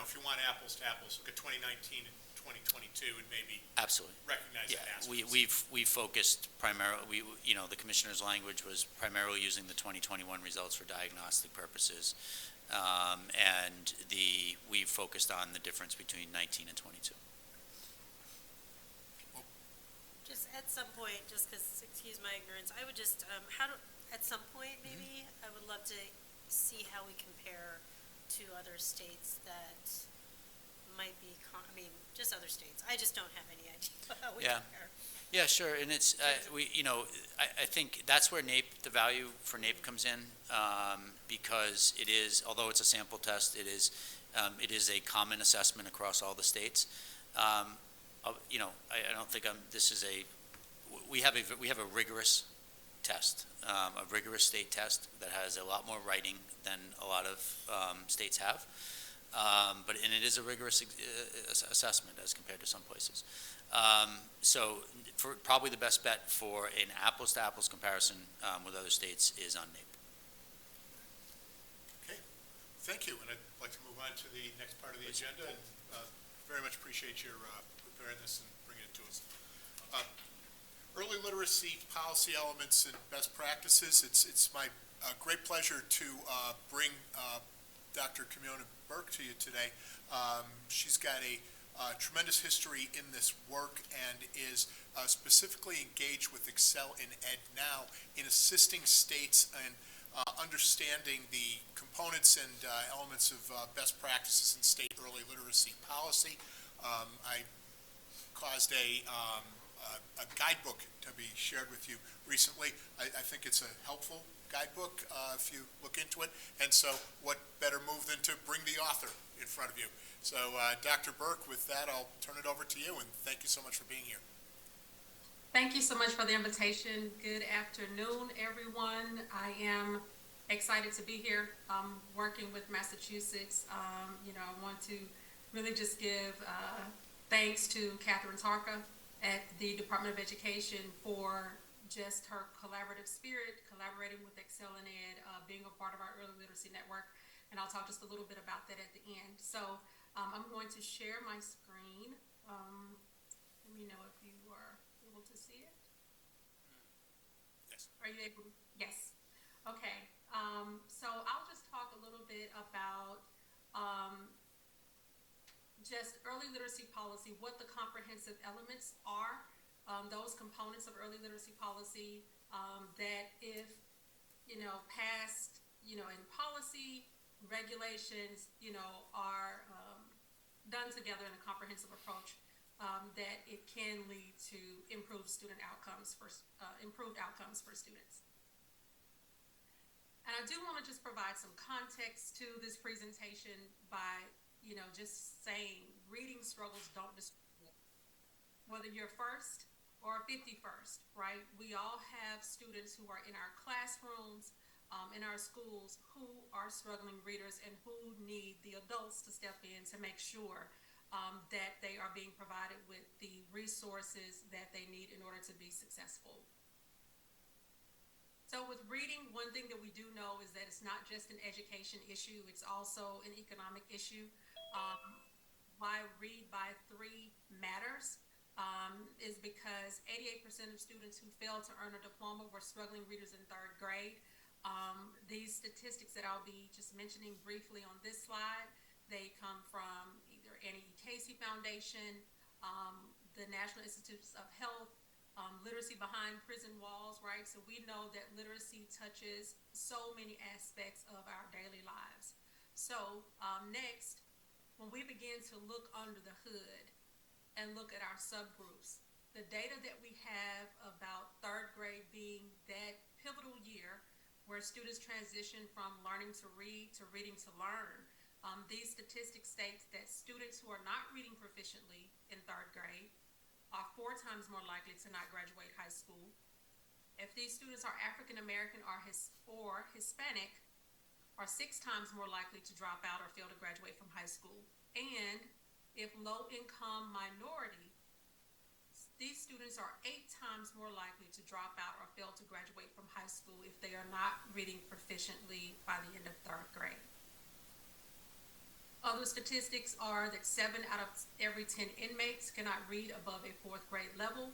if you want apples to apples, look at 2019 and 2022 and maybe Absolutely. recognize Yeah, that. we focused primarily, the commissioner's language was primarily using the 2021 results for diagnostic purposes. And we focused on the difference between 19 and 22. Just at some point, just because, excuse my ignorance, I would just, at some point maybe, I would love to see how we compare to other states that might be, just other states. I just don't have any idea how we Yeah. compare. Yeah, sure, and it's, I think that's where the value for NAEP comes in, because it is, although it's a sample test, it is a common assessment across all the states. I don't think we have a rigorous test, a rigorous state test that has a lot more writing than a lot of states have. And it is a rigorous assessment as compared to some places. So probably the best bet for an apples-to-apples comparison with other states is on NAEP. Okay, thank you, and I'd like to move on to the next part of the agenda, and very much appreciate your preparing this and bringing it to us. Early literacy policy elements and best practices. It's my great pleasure to bring Dr. Kimona Burke to you today. She's got a tremendous history in this work and is specifically engaged with Excel in Ed now in assisting states in understanding the components and elements of best practices in state early literacy policy. I caused a guidebook to be shared with you recently. I think it's a helpful guidebook if you look into it. And so what better move than to bring the author in front of you. So Dr. Burke, with that, I'll turn it over to you, and thank you so much for being here. Thank you so much for the invitation. Good afternoon, everyone. I am excited to be here working with Massachusetts. I want to really just give thanks to Catherine Tarka at the Department of Education for just her collaborative spirit, collaborating with Excel and Ed, being a part of our early literacy network. And I'll talk just a little bit about that at the end. So I'm going to share my screen. Let me know if you are able to see it. Yes. Are you able to? Yes. Okay. So I'll just talk a little bit about just early literacy policy, what the comprehensive elements are, those components of early literacy policy that if, passed, in policy, regulations, are done together in a comprehensive approach, that it can lead to improved outcomes for students. And I do want to just provide some context to this presentation by, just saying reading struggles don't discriminate. Whether you're first or 51st, right? We all have students who are in our classrooms, in our schools, who are struggling readers and who need the adults to step in to make sure that they are being provided with the resources that they need in order to be successful. So with reading, one thing that we do know is that it's not just an education issue, it's also an economic issue. Why Read by 3 matters is because 88% of students who failed to earn a diploma were struggling readers in 3rd grade. These statistics that I'll be just mentioning briefly on this slide, they come from either Annie E. Casey Foundation, the National Institutes of Health, Literacy Behind Prison Walls, right? So we know that literacy touches so many aspects of our daily lives. So next, when we begin to look under the hood and look at our subgroups, the data that we have about 3rd grade being that pivotal year where students transition from learning to read to reading to learn, These statistics state that students who are not reading proficiently in third grade are 4 times more likely to not graduate high school. If these students are African American or Hispanic, are 6 times more likely to drop out or fail to graduate from high school. And if low-income minority, these students are 8 times more likely to drop out or fail to graduate from high school if they are not reading proficiently by the end of third grade. Other statistics are that 7 out of every 10 inmates cannot read above a 4th grade level.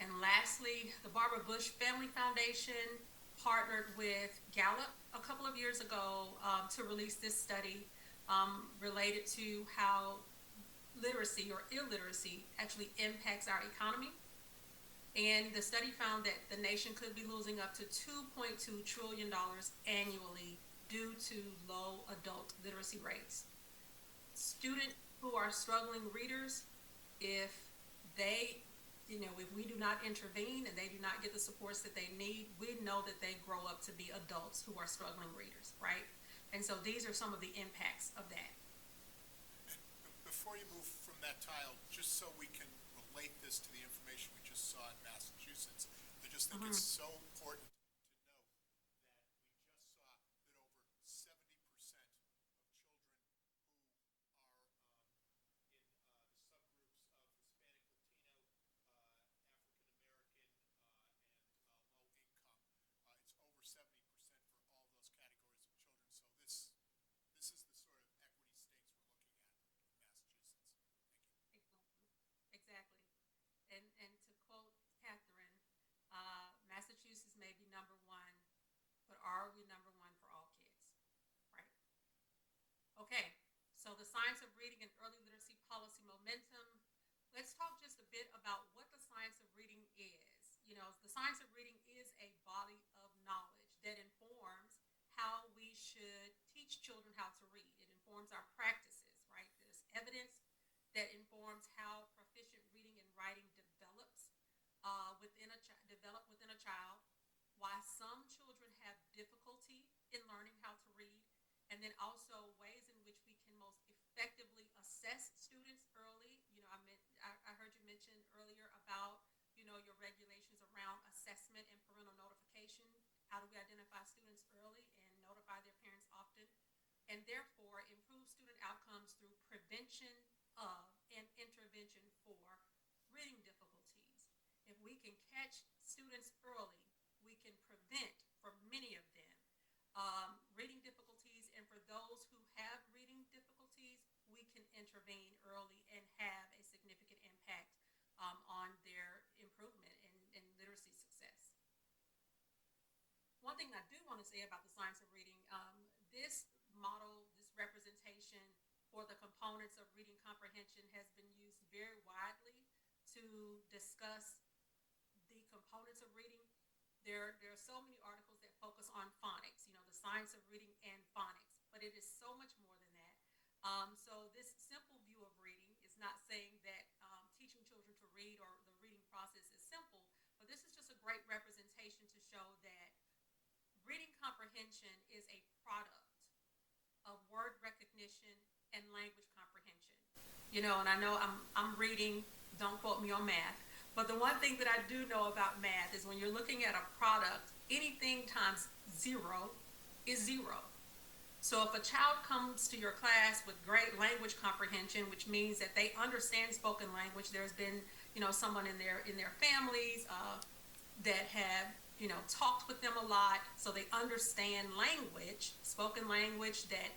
And lastly, the Barbara Bush Family Foundation partnered with Gallup a couple of years ago to release this study related to how literacy or illiteracy actually impacts our economy. And the study found that the nation could be losing up to $2.2 trillion annually due to low adult literacy rates. Students who are struggling readers, if we do not intervene and they do not get the supports that they need, we know that they grow up to be adults who are struggling readers, right? And so these are some of the impacts of that. Before you move from that tile, just so we can relate this to the information we just saw in Massachusetts, I just think it's so important to note that we just saw that over 70% of children who are in the subgroups of Hispanic, Latino, African American, and low income, it's over 70% for all those categories of children. So this is the sort of equity stakes we're looking at in Massachusetts. Thank you. Exactly. And to quote Catherine, Massachusetts may be number one, but are we number one for all kids? Right? Okay, so the science of reading and early literacy policy momentum. Let's talk just a bit about what the science of reading is. The science of reading is a body of knowledge that informs how we should teach children how to read. It informs our practices, right? There's evidence that informs how proficient reading and writing develops within a child, why some children have difficulty in learning how to read, and then also ways in which we can most effectively assess students early. I heard you mention earlier about your regulations around assessment and parental notification. How do we identify students early and notify their parents often? And therefore improve student outcomes through prevention of and intervention for reading difficulties. If we can catch students early, we can prevent, for many of them, reading difficulties, and for those who have reading difficulties, we can intervene early and have a significant impact on their improvement in literacy success. One thing I do want to say about the science of reading, this model, this representation for the components of reading comprehension has been used very widely to discuss the components of reading. There are so many articles that focus on phonics, the science of reading and phonics, but it is so much more than that. So this simple view of reading is not saying that teaching children to read or the reading process is simple, but this is just a great representation to show that reading comprehension is a product of word recognition and language comprehension. And I know I'm reading, don't quote me on math, but the one thing that I do know about math is when you're looking at a product, anything times 0 is 0. So if a child comes to your class with great language comprehension, which means that they understand spoken language, there's been, someone in their families that have, talked with them a lot, so they understand language, spoken language that,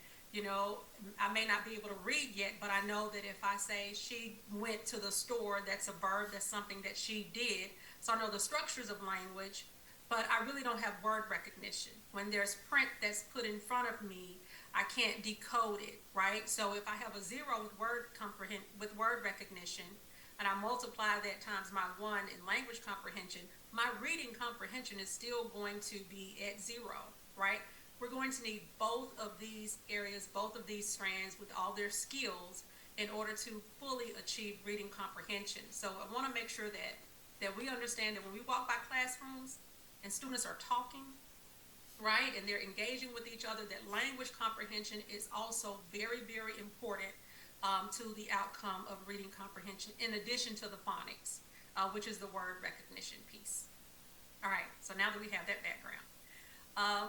I may not be able to read yet, but I know that if I say she went to the store, that's a verb, that's something that she did. So I know the structures of language, but I really don't have word recognition. When there's print that's put in front of me, I can't decode it, right? So if I have a 0 with word recognition, and I multiply that times my 1 in language comprehension, my reading comprehension is still going to be at 0, right? We're going to need both of these areas, both of these strands with all their skills in order to fully achieve reading comprehension. So I want to make sure that we understand that when we walk by classrooms and students are talking, right? And they're engaging with each other, that language comprehension is also very, very important to the outcome of reading comprehension, in addition to the phonics, which is the word recognition piece. All right, so now that we have that background,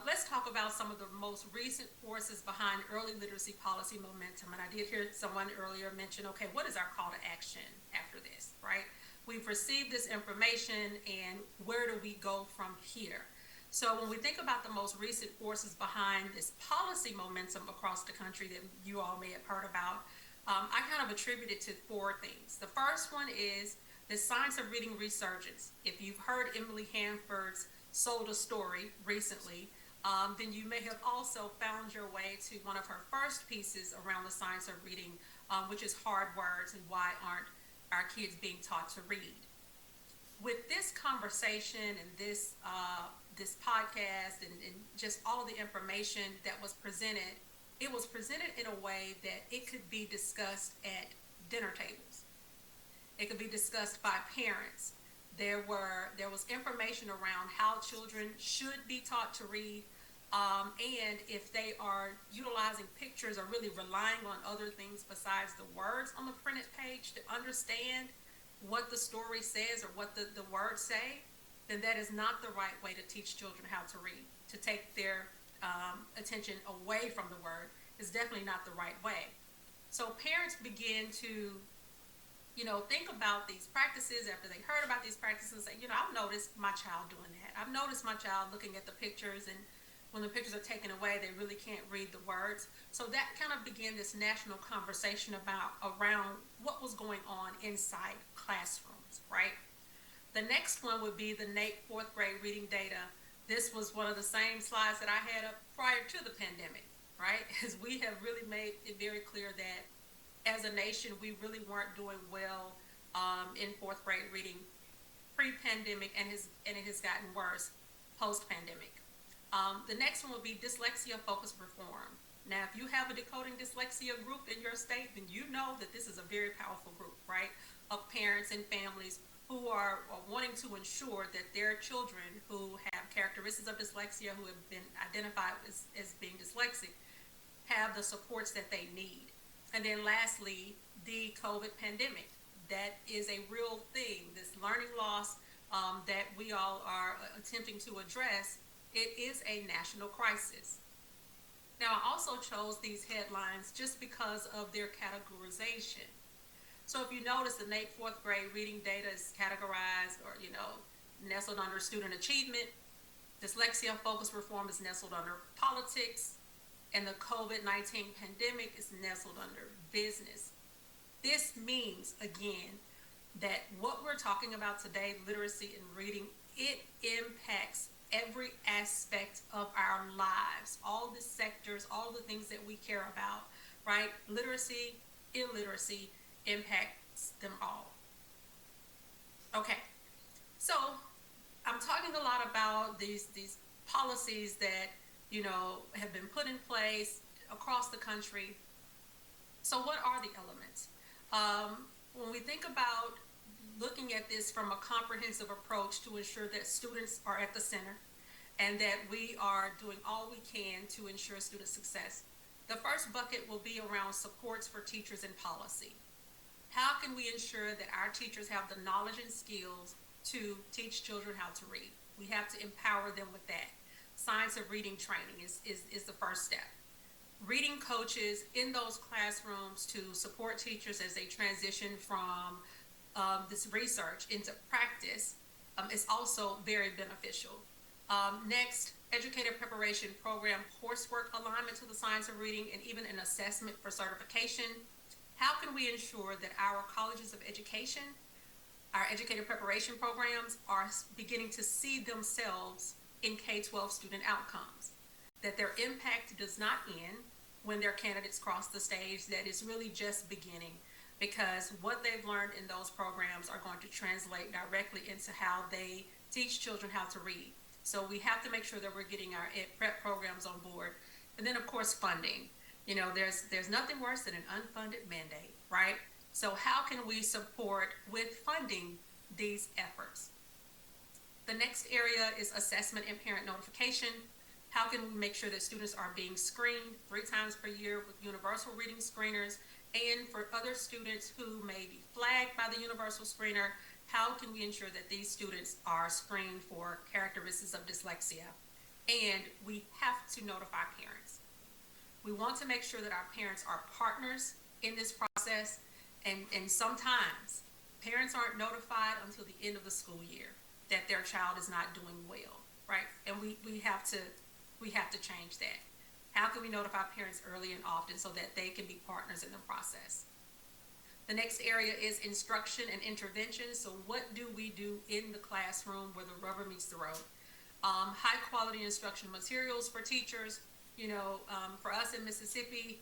let's talk about some of the most recent forces behind early literacy policy momentum. And I did hear someone earlier mention, okay, what is our call to action after this, right? We've received this information, and where do we go from here? So when we think about the most recent forces behind this policy momentum across the country that you all may have heard about, I kind of attribute it to four things. The first one is the science of reading resurgence. If you've heard Emily Hanford's Sold a Story recently, then you may have also found your way to one of her first pieces around the science of reading, which is Hard Words and Why Aren't Our Kids Being Taught to Read. With this conversation and this podcast and just all of the information that was presented, it was presented in a way that it could be discussed at dinner tables. It could be discussed by parents. There was information around how children should be taught to read, and if they are utilizing pictures or really relying on other things besides the words on the printed page to understand what the story says or what the words say, then that is not the right way to teach children how to read. To take their attention away from the word is definitely not the right way. So parents begin to think about these practices after they heard about these practices and say, I've noticed my child doing that. I've noticed my child looking at the pictures, and when the pictures are taken away, they really can't read the words. So that kind of began this national conversation around what was going on inside classrooms, right? The next one would be the NAEP fourth grade reading data. This was one of the same slides that I had up prior to the pandemic, right? As we have really made it very clear that as a nation, we really weren't doing well in fourth grade reading pre-pandemic, and it has gotten worse post-pandemic. The next one would be dyslexia-focused reform. Now, if you have a decoding dyslexia group in your state, then you know that this is a very powerful group, right, of parents and families who are wanting to ensure that their children who have characteristics of dyslexia, who have been identified as being dyslexic, have the supports that they need. And then lastly, the COVID pandemic. That is a real thing. This learning loss that we all are attempting to address, it is a national crisis. Now, I also chose these headlines just because of their categorization. So if you notice, the NAEP fourth grade reading data is categorized or, nestled under student achievement. Dyslexia-focused reform is nestled under politics. And the COVID-19 pandemic is nestled under business. This means, again, that what we're talking about today, literacy and reading, it impacts every aspect of our lives, all the sectors, all the things that we care about, right? Literacy, illiteracy impacts them all. Okay, so I'm talking a lot about these policies that have been put in place across the country. So what are the elements? When we think about looking at this from a comprehensive approach to ensure that students are at the center and that we are doing all we can to ensure student success, the first bucket will be around supports for teachers and policy. How can we ensure that our teachers have the knowledge and skills to teach children how to read? We have to empower them with that. Science of reading training is the first step. Reading coaches in those classrooms to support teachers as they transition from this research into practice is also very beneficial. Next, educator preparation program coursework alignment to the science of reading, and even an assessment for certification. How can we ensure that our colleges of education, our educator preparation programs, are beginning to see themselves in K-12 student outcomes, that their impact does not end when their candidates cross the stage, that it's really just beginning, because what they've learned in those programs are going to translate directly into how they teach children how to read. So we have to make sure that we're getting our prep programs on board. And then, of course, funding. There's nothing worse than an unfunded mandate, right? So how can we support with funding these efforts? The next area is assessment and parent notification. How can we make sure that students are being screened 3 times per year with universal reading screeners? And for other students who may be flagged by the universal screener, how can we ensure that these students are screened for characteristics of dyslexia? And we have to notify parents. We want to make sure that our parents are partners in this process, and sometimes parents aren't notified until the end of the school year that their child is not doing well, right? And we have to change that. How can we notify parents early and often so that they can be partners in the process? The next area is instruction and intervention. So what do we do in the classroom where the rubber meets the road? High quality instructional materials for teachers. For us in Mississippi,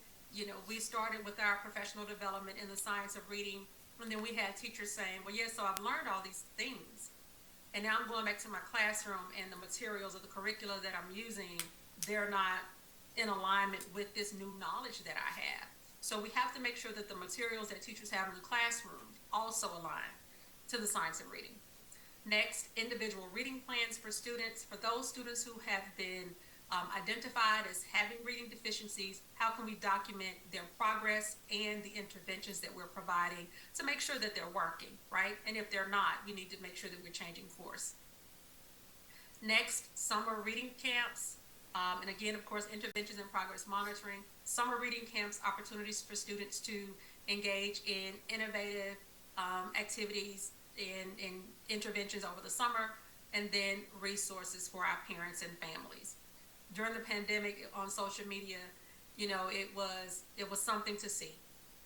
we started with our professional development in the science of reading, and then we had teachers saying, well, yes, so I've learned all these things, and now I'm going back to my classroom, and the materials of the curricula that I'm using, they're not in alignment with this new knowledge that I have. So we have to make sure that the materials that teachers have in the classroom also align to the science of reading. Next, individual reading plans for students. For those students who have been identified as having reading deficiencies, how can we document their progress and the interventions that we're providing to make sure that they're working, right? And if they're not, we need to make sure that we're changing course. Next, summer reading camps. And again, of course, interventions and progress monitoring. Summer reading camps, opportunities for students to engage in innovative activities and interventions over the summer, and then resources for our parents and families. During the pandemic on social media, it was something to see.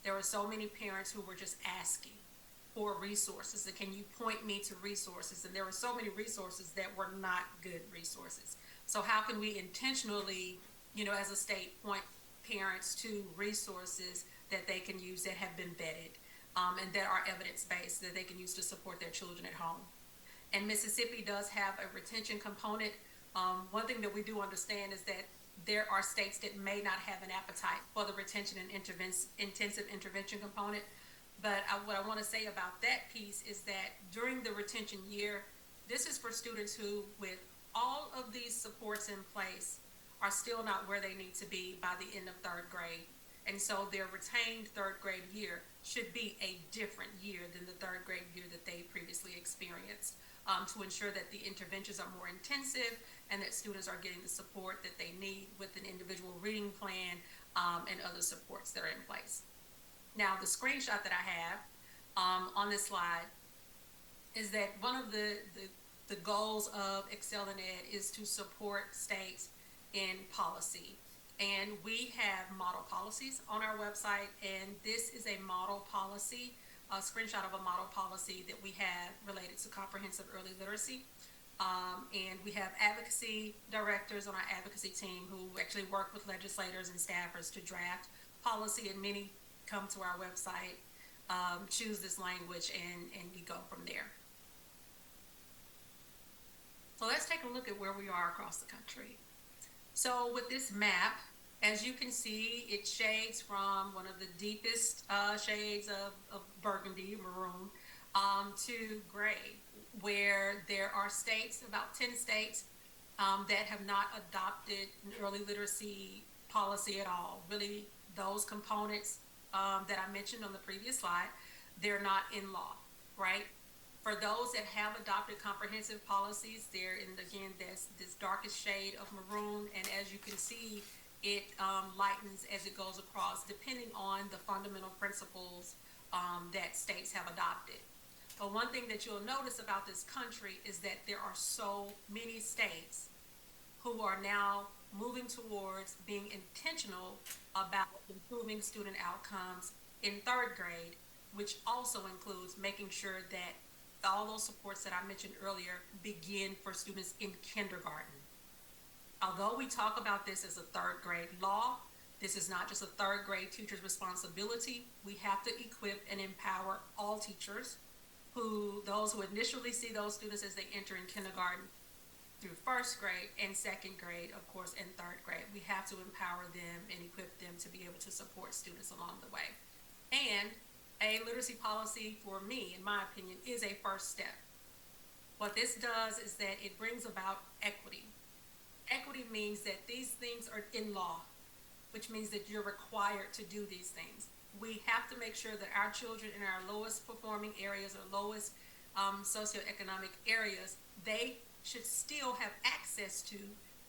There were so many parents who were just asking for resources, and can you point me to resources? And there were so many resources that were not good resources. So how can we intentionally, as a state, point parents to resources that they can use that have been vetted and that are evidence-based, that they can use to support their children at home? And Mississippi does have a retention component. One thing that we do understand is that there are states that may not have an appetite for the retention and intensive intervention component. But what I want to say about that piece is that during the retention year, this is for students who, with all of these supports in place, are still not where they need to be by the end of 3rd grade. And so their retained 3rd grade year should be a different year than the 3rd grade year that they previously experienced, to ensure that the interventions are more intensive and that students are getting the support that they need with an individual reading plan and other supports that are in place. Now, the screenshot that I have on this slide is that one of the goals of Excel in Ed is to support states in policy. And we have model policies on our website, and this is a model policy, a screenshot of a model policy that we have related to comprehensive early literacy. And we have advocacy directors on our advocacy team who actually work with legislators and staffers to draft policy, and many come to our website, choose this language, and we go from there. So let's take a look at where we are across the country. So with this map, as you can see, it shades from one of the deepest shades of burgundy, maroon, to gray, where there are states, about 10 states, that have not adopted an early literacy policy at all. Really, those components that I mentioned on the previous slide, they're not in law, right? For those that have adopted comprehensive policies, they're in, again, this darkest shade of maroon, and as you can see, it lightens as it goes across, depending on the fundamental principles that states have adopted. But one thing that you'll notice about this country is that there are so many states who are now moving towards being intentional about improving student outcomes in 3rd grade, which also includes making sure that all those supports that I mentioned earlier begin for students in kindergarten. Although we talk about this as a 3rd grade law, this is not just a 3rd grade teacher's responsibility. We have to equip and empower all teachers, those who initially see those students as they enter in kindergarten through 1st grade and 2nd grade, of course, and 3rd grade. We have to empower them and equip them to be able to support students along the way. And a literacy policy, for me, in my opinion, is a first step. What this does is that it brings about equity. Equity means that these things are in law, which means that you're required to do these things. We have to make sure that our children in our lowest performing areas or lowest socioeconomic areas, they should still have access to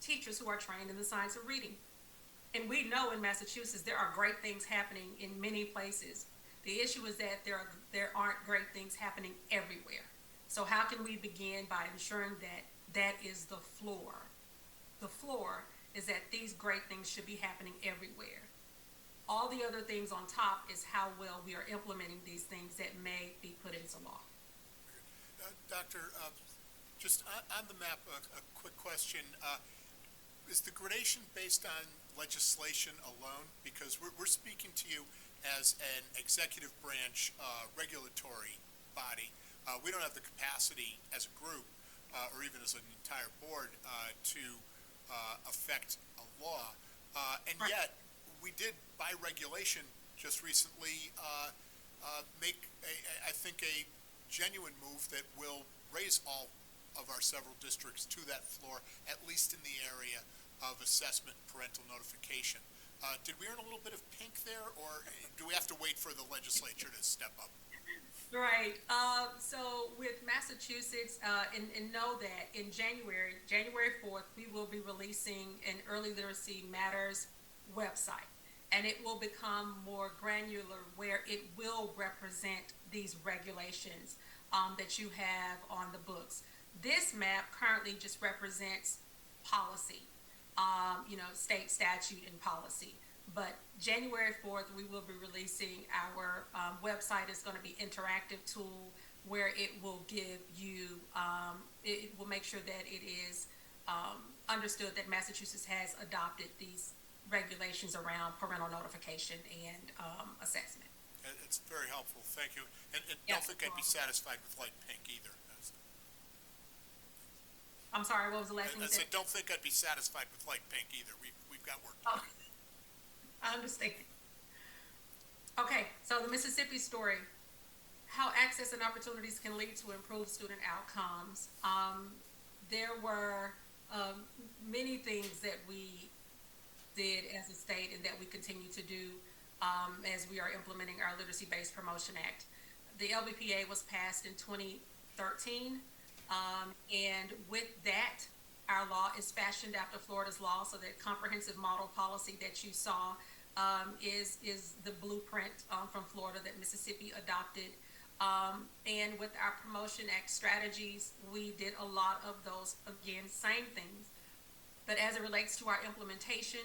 teachers who are trained in the science of reading. And we know in Massachusetts there are great things happening in many places. The issue is that there aren't great things happening everywhere. So how can we begin by ensuring that that is the floor? The floor is that these great things should be happening everywhere. All the other things on top is how well we are implementing these things that may be put into law. Doctor, just on the map, a quick question. Is the gradation based on legislation alone? Because we're speaking to you as an executive branch regulatory body. We don't have the capacity as a group or even as an entire board to affect a law. And yet, we did, by regulation, just recently make, I think, a genuine move that will raise all of our several districts to that floor, at least in the area of assessment and parental notification. Did we earn a little bit of pink there, or do we have to wait for the legislature to step up? Right. So with Massachusetts, and know that in January 4th, we will be releasing an Early Literacy Matters website. And it will become more granular where it will represent these regulations that you have on the books. This map currently just represents policy, state statute and policy. But January 4th, we will be releasing our website. Is going to be interactive tool where it will give you, it will make sure that it is understood that Massachusetts has adopted these regulations around parental notification and assessment. It's very helpful. Thank you. And Yes, don't think I'd be satisfied with light pink either. I'm sorry, what was the last thing I you said? said, don't think I'd be satisfied with light pink either. We've got work to do. Oh, I understand. Okay, so the Mississippi story, how access and opportunities can lead to improved student outcomes. There were many things that we did as a state and that we continue to do as we are implementing our Literacy-Based Promotion Act. The LBPA was passed in 2013, and with that, our law is fashioned after Florida's law, so that comprehensive model policy that you saw is the blueprint from Florida that Mississippi adopted. And with our Promotion Act strategies, we did a lot of those, again, same things. But as it relates to our implementation,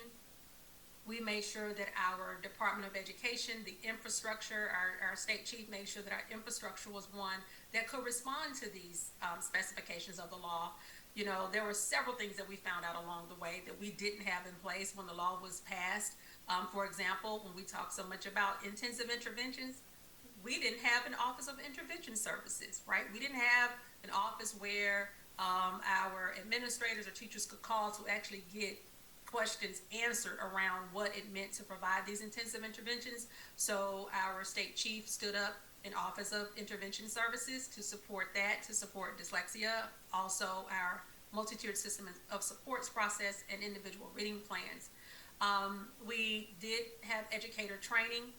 we made sure that our Department of Education, the infrastructure, our state chief made sure that our infrastructure was one that could respond to these specifications of the law. There were several things that we found out along the way that we didn't have in place when the law was passed. For example, when we talk so much about intensive interventions, we didn't have an Office of Intervention Services, right? We didn't have an office where our administrators or teachers could call to actually get questions answered around what it meant to provide these intensive interventions. So our state chief stood up an Office of Intervention Services to support that, to support dyslexia, also our multi-tiered system of supports process and individual reading plans. We did have educator training.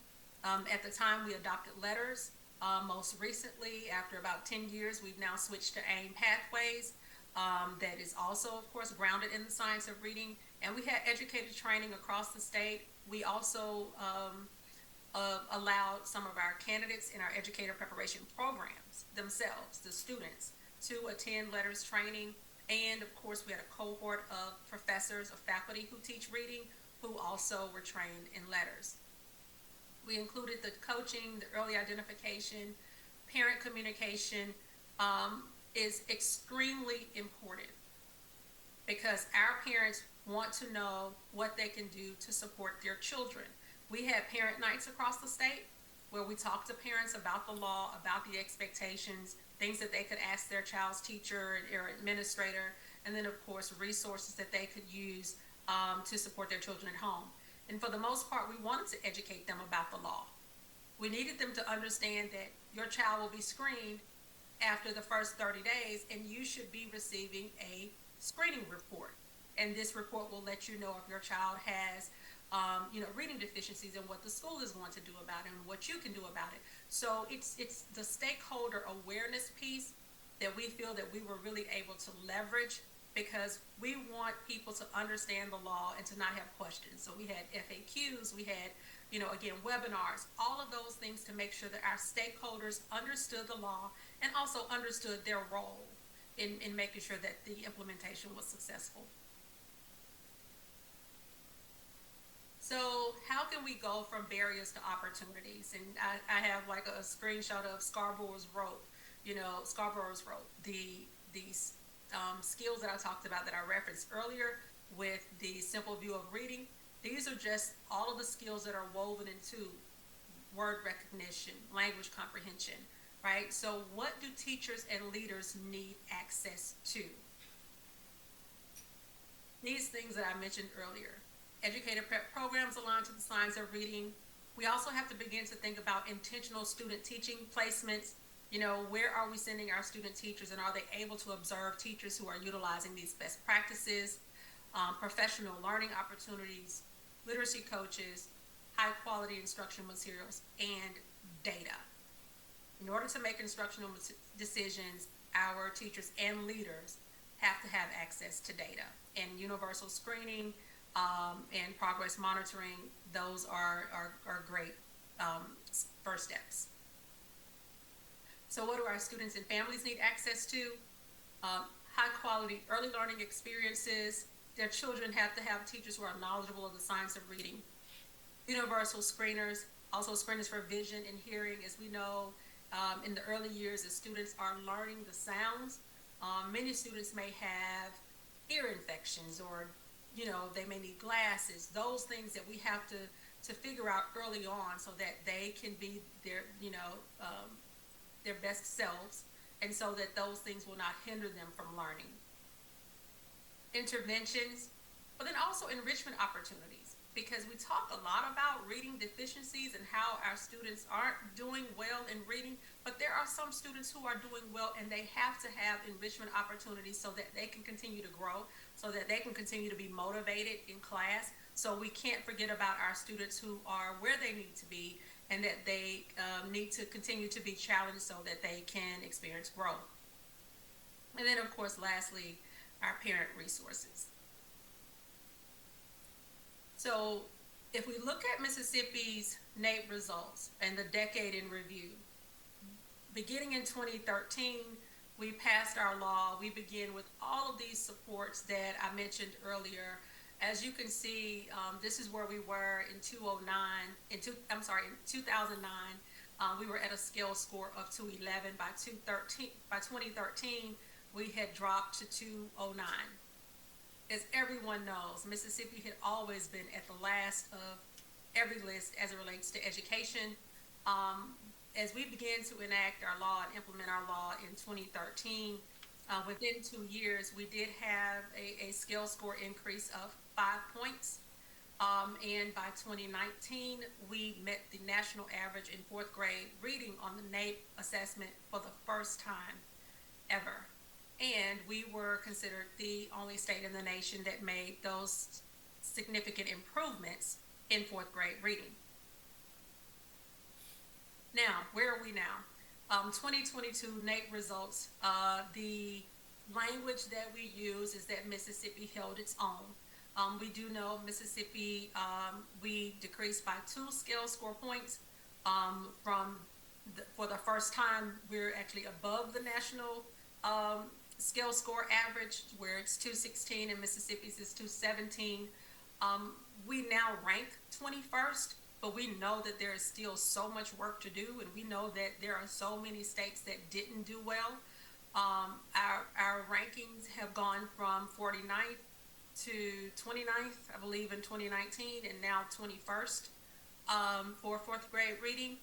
At the time, we adopted letters. Most recently, after about 10 years, we've now switched to AIM Pathways. That is also, of course, grounded in the science of reading. And we had educator training across the state. We also allowed some of our candidates in our educator preparation programs themselves, the students, to attend letters training. And of course, we had a cohort of professors, of faculty who teach reading, who also were trained in letters. We included the coaching, the early identification, parent communication is extremely important because our parents want to know what they can do to support their children. We had parent nights across the state where we talked to parents about the law, about the expectations, things that they could ask their child's teacher or administrator, and then of course resources that they could use to support their children at home. And for the most part, we wanted to educate them about the law. We needed them to understand that your child will be screened after the first 30 days, and you should be receiving a screening report. And this report will let you know if your child has, reading deficiencies and what the school is going to do about it and what you can do about it. So it's the stakeholder awareness piece that we feel that we were really able to leverage, because we want people to understand the law and to not have questions. So we had FAQs, we had, again, webinars, all of those things to make sure that our stakeholders understood the law and also understood their role in making sure that the implementation was successful. So how can we go from barriers to opportunities? And I have like a screenshot of Scarborough's rope, these skills that I talked about that I referenced earlier with the simple view of reading. These are just all of the skills that are woven into word recognition, language comprehension, right? So what do teachers and leaders need access to? These things that I mentioned earlier. Educator prep programs aligned to the science of reading. We also have to begin to think about intentional student teaching placements. Where are we sending our student teachers, and are they able to observe teachers who are utilizing these best practices? Professional learning opportunities, literacy coaches, high quality instructional materials, and data. In order to make instructional decisions, our teachers and leaders have to have access to data. And universal screening and progress monitoring, those are great first steps. So what do our students and families need access to? High quality early learning experiences. Their children have to have teachers who are knowledgeable of the science of reading. Universal screeners, also screeners for vision and hearing. As we know, in the early years, as students are learning the sounds, many students may have ear infections, or they may need glasses. Those things that we have to figure out early on so that they can be their best selves, and so that those things will not hinder them from learning. Interventions, but then also enrichment opportunities, because we talk a lot about reading deficiencies and how our students aren't doing well in reading, but there are some students who are doing well, and they have to have enrichment opportunities so that they can continue to grow, so that they can continue to be motivated in class. So we can't forget about our students who are where they need to be, and that they need to continue to be challenged so that they can experience growth. And then, of course, lastly, our parent resources. So if we look at Mississippi's NAEP results and the decade in review, beginning in 2013, we passed our law. We begin with all of these supports that I mentioned earlier. As you can see, this is where we were in 2009. In 2009, we were at a scale score of 211. By 2013, we had dropped to 209. As everyone knows, Mississippi had always been at the last of every list as it relates to education. As we began to enact our law and implement our law in 2013, within 2 years, we did have a scale score increase of 5 points. And by 2019, we met the national average in 4th grade reading on the NAEP assessment for the first time ever. And we were considered the only state in the nation that made those significant improvements in 4th grade reading. Now, where are we now? 2022 NAEP results, the language that we use is that Mississippi held its own. We do know Mississippi, we decreased by 2 scale score points. For the first time, we're actually above the national scale score average, where it's 216 and Mississippi's is 217. We now rank 21st, but we know that there is still so much work to do, and we know that there are so many states that didn't do well. Our rankings have gone from 49th to 29th, I believe, in 2019, and now 21st for 4th grade reading.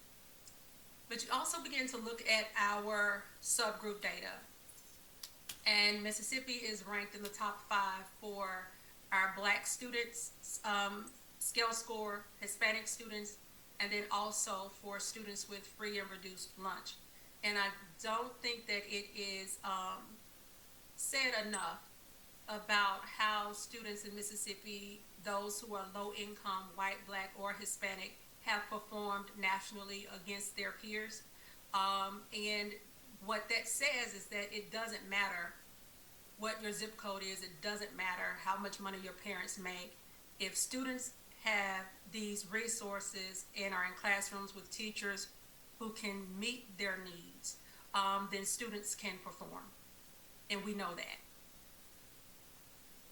But you also begin to look at our subgroup data. And Mississippi is ranked in the top 5 for our Black students scale score, Hispanic students, and then also for students with free and reduced lunch. And I don't think that it is said enough about how students in Mississippi, those who are low income, white, black, or Hispanic, have performed nationally against their peers. And what that says is that it doesn't matter what your zip code is, it doesn't matter how much money your parents make. If students have these resources and are in classrooms with teachers who can meet their needs, then students can perform. And we know that.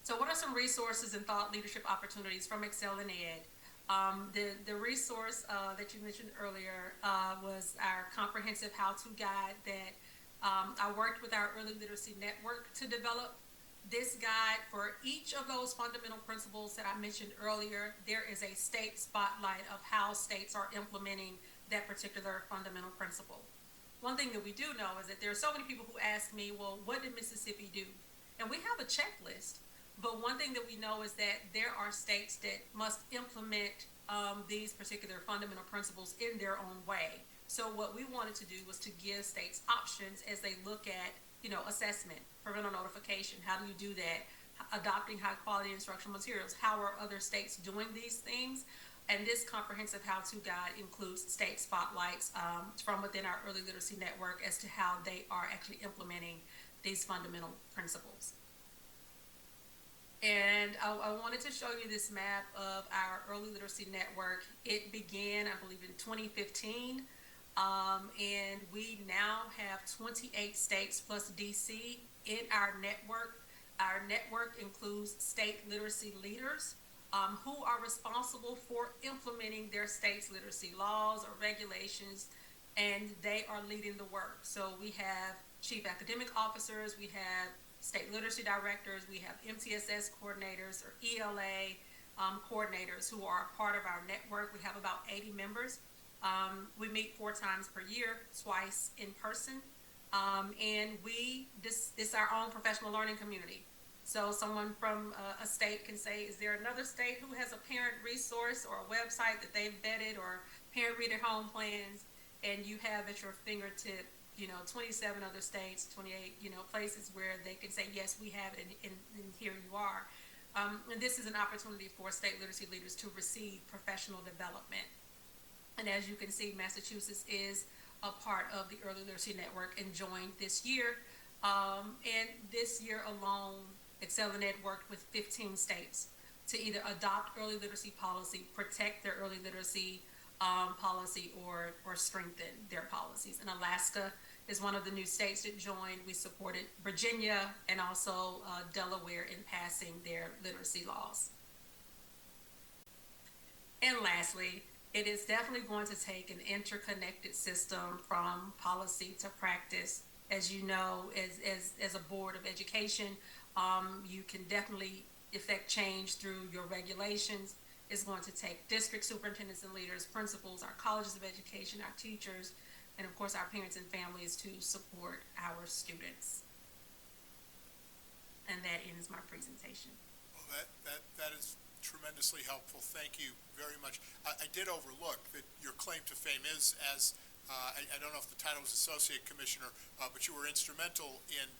So what are some resources and thought leadership opportunities from Excel in Ed? The resource that you mentioned earlier was our comprehensive how-to guide that I worked with our Early Literacy Network to develop. This guide, for each of those fundamental principles that I mentioned earlier, there is a state spotlight of how states are implementing that particular fundamental principle. One thing that we do know is that there are so many people who ask me, well, what did Mississippi do? And we have a checklist, but one thing that we know is that there are states that must implement these particular fundamental principles in their own way. So what we wanted to do was to give states options as they look at, assessment, parental notification. How do you do that? Adopting high quality instructional materials. How are other states doing these things? And this comprehensive how-to guide includes state spotlights from within our Early Literacy Network as to how they are actually implementing these fundamental principles. And I wanted to show you this map of our Early Literacy Network. It began, I believe, in 2015. And we now have 28 states plus DC in our network. Our network includes state literacy leaders who are responsible for implementing their state's literacy laws or regulations, and they are leading the work. So we have chief academic officers, we have state literacy directors, we have MTSS coordinators or ELA coordinators who are a part of our network. We have about 80 members. We meet 4 times per year, twice in person, and this is our own professional learning community. So someone from a state can say, is there another state who has a parent resource or a website that they've vetted or parent read at home plans, and you have at your fingertip, 27 other states, 28, places where they can say, yes, we have it, and here you are. And this is an opportunity for state literacy leaders to receive professional development. And as you can see, Massachusetts is a part of the Early Literacy Network and joined this year. And this year alone, Excel in Ed worked with 15 states to either adopt early literacy policy, protect their early literacy policy, or strengthen their policies. And Alaska is one of the new states that joined. We supported Virginia and also Delaware in passing their literacy laws. And lastly, it is definitely going to take an interconnected system from policy to practice. As you know, as a board of education, you can definitely effect change through your regulations. It's going to take district superintendents and leaders, principals, our colleges of education, our teachers, and of course our parents and families to support our students. And that ends my presentation. Well, that is tremendously helpful. Thank you very much. I did overlook that your claim to fame is as, I don't know if the title was Associate Commissioner, but you were instrumental in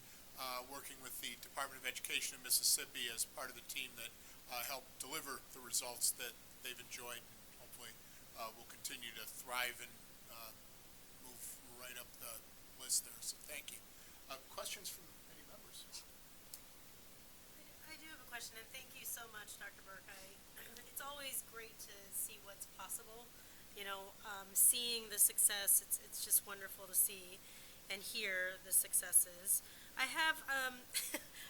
working with the Department of Education in Mississippi as part of the team that helped deliver the results that they've enjoyed, and hopefully will continue to thrive and move right up the list there. So thank you. Questions from any members? I do have a question, and thank you so much, Dr. Burke. It's always great to see what's possible. Seeing the success, it's just wonderful to see and hear the successes. I have,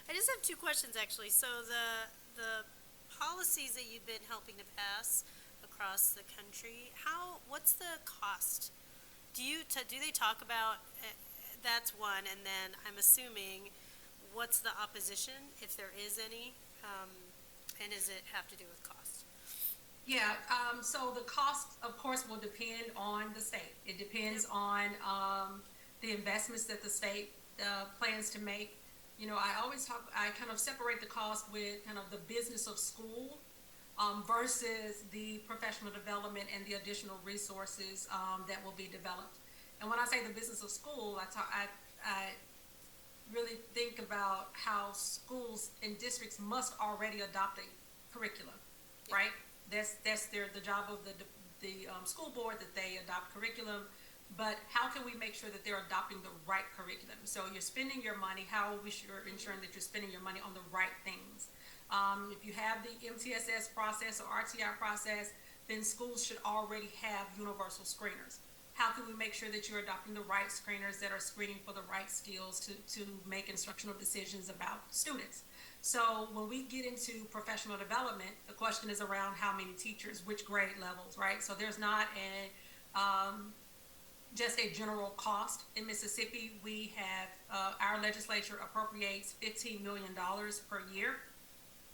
I just have 2 questions actually. So the policies that you've been helping to pass across the country, what's the cost? Do they talk about? That's one, and then I'm assuming, what's the opposition, if there is any, and does it have to do with cost? Yeah, so the cost, of course, will depend on the state. It depends on the investments that the state plans to make. I kind of separate the cost with kind of the business of school versus the professional development and the additional resources that will be developed. And when I say the business of school, I really think about how schools and districts must already adopt a curriculum, right? That's the job of the school board, that they adopt curriculum. But how can we make sure that they're adopting the right curriculum? So you're spending your money, how are we ensuring that you're spending your money on the right things? If you have the MTSS process or RTI process, then schools should already have universal screeners. How can we make sure that you're adopting the right screeners that are screening for the right skills to make instructional decisions about students? So when we get into professional development, the question is around how many teachers, which grade levels, right? So there's not just a general cost. In Mississippi, we have, our legislature appropriates $15 million per year.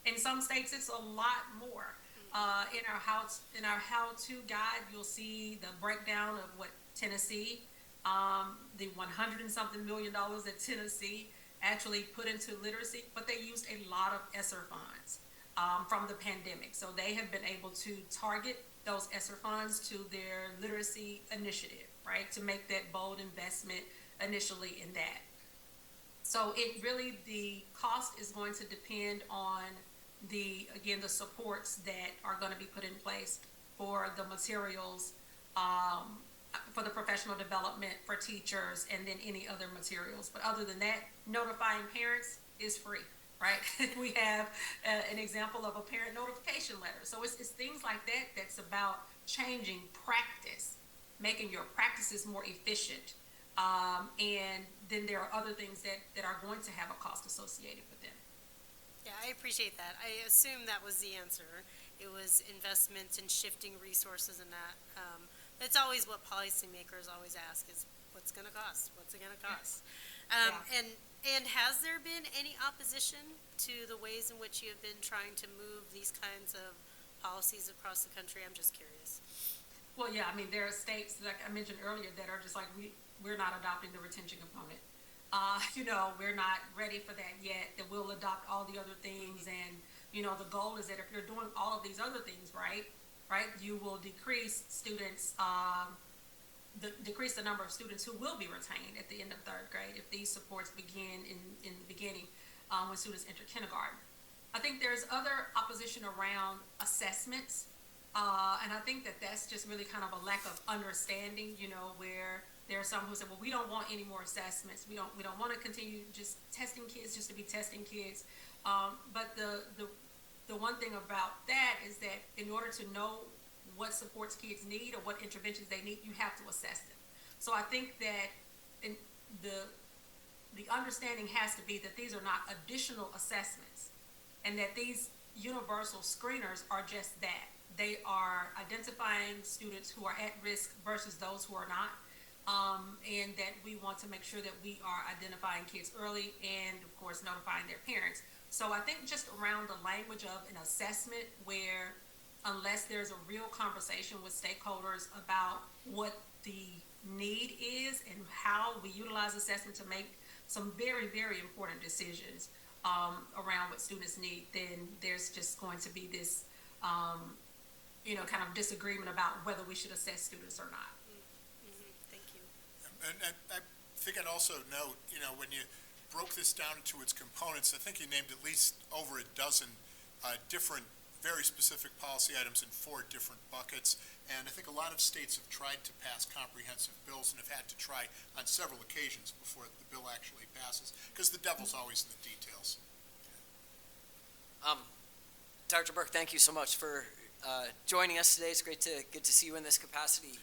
In some states, it's a lot more. In our how-to guide, you'll see the breakdown of what Tennessee, the 100 and something million dollars that Tennessee actually put into literacy, but they used a lot of ESSER funds from the pandemic. So they have been able to target those ESSER funds to their literacy initiative, right? To make that bold investment initially in that. So it really, the cost is going to depend on the supports that are going to be put in place for the materials, for the professional development for teachers, and then any other materials. But other than that, notifying parents is free, right? We have an example of a parent notification letter. So it's things like that that's about changing practice, making your practices more efficient. And then there are other things that are going to have a cost associated with them. Yeah, I appreciate that. I assume that was the answer. It was investments and shifting resources and that. That's always what policymakers always ask is, what's going to cost? What's it going to cost? And has there been any opposition to the ways in which you have been trying to move these kinds of policies across the country? I'm just curious. Well, yeah, I mean, there are states, like I mentioned earlier, that are just like, we're not adopting the retention component. We're not ready for that yet, that we'll adopt all the other things. And, the goal is that if you're doing all of these other things right, you will decrease students, decrease the number of students who will be retained at the end of third grade if these supports begin in the beginning when students enter kindergarten. I think there's other opposition around assessments. And I think that that's just really kind of a lack of understanding, where there are some who say, well, we don't want any more assessments. We don't want to continue just testing kids just to be testing kids. But the one thing about that is that in order to know what supports kids need or what interventions they need, you have to assess them. So I think that the understanding has to be that these are not additional assessments, and that these universal screeners are just that. They are identifying students who are at risk versus those who are not. And that we want to make sure that we are identifying kids early and, of course, notifying their parents. So I think just around the language of an assessment where, unless there's a real conversation with stakeholders about what the need is and how we utilize assessment to make some very, very important decisions around what students need, then there's just going to be this, kind of disagreement about whether we should assess students or not. And I think I'd also note, when you broke this down into its components, I think you named at least over a dozen different, very specific policy items in 4 different buckets. And I think a lot of states have tried to pass comprehensive bills and have had to try on several occasions before the bill actually passes, because the devil's always in the details. Dr. Burke, thank you so much for joining us today. It's great to get to see you in this capacity.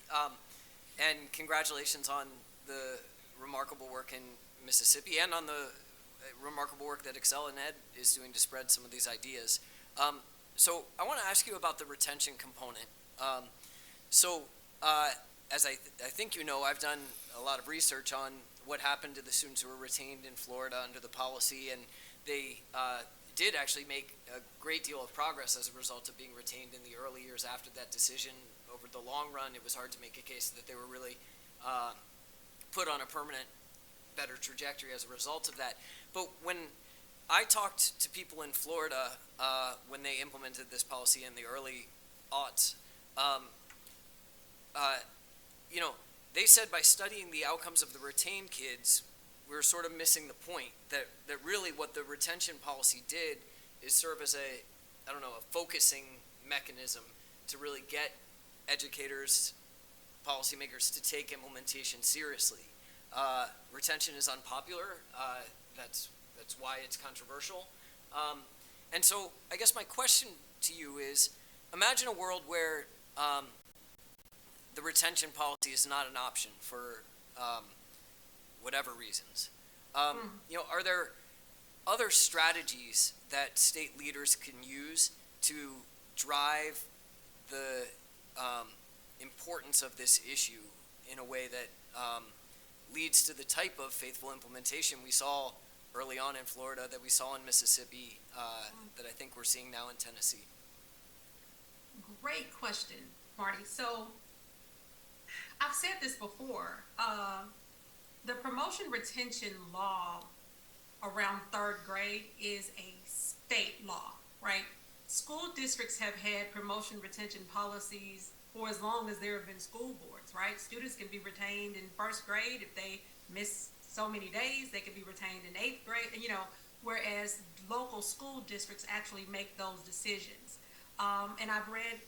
And congratulations on the remarkable work in Mississippi and on the remarkable work that Excel and Ed is doing to spread some of these ideas. So I want to ask you about the retention component. As I think you know, I've done a lot of research on what happened to the students who were retained in Florida under the policy, and they did actually make a great deal of progress as a result of being retained in the early years after that decision. Over the long run, it was hard to make a case that they were really put on a permanent, better trajectory as a result of that. But when I talked to people in Florida when they implemented this policy in the early aughts, they said by studying the outcomes of the retained kids, we're sort of missing the point that really what the retention policy did is serve as a focusing mechanism to really get educators, policymakers to take implementation seriously. Retention is unpopular. That's why it's controversial. And so I guess my question to you is, imagine a world where the retention policy is not an option for whatever reasons. Are there other strategies that state leaders can use to drive the importance of this issue in a way that leads to the type of faithful implementation we saw early on in Florida, that we saw in Mississippi, that I think we're seeing now in Tennessee? Great question, Marty. So I've said this before. The promotion retention law around third grade is a state law, right? School districts have had promotion retention policies for as long as there have been school boards, right? Students can be retained in first grade if they miss so many days. They can be retained in eighth grade, whereas local school districts actually make those decisions. And I've read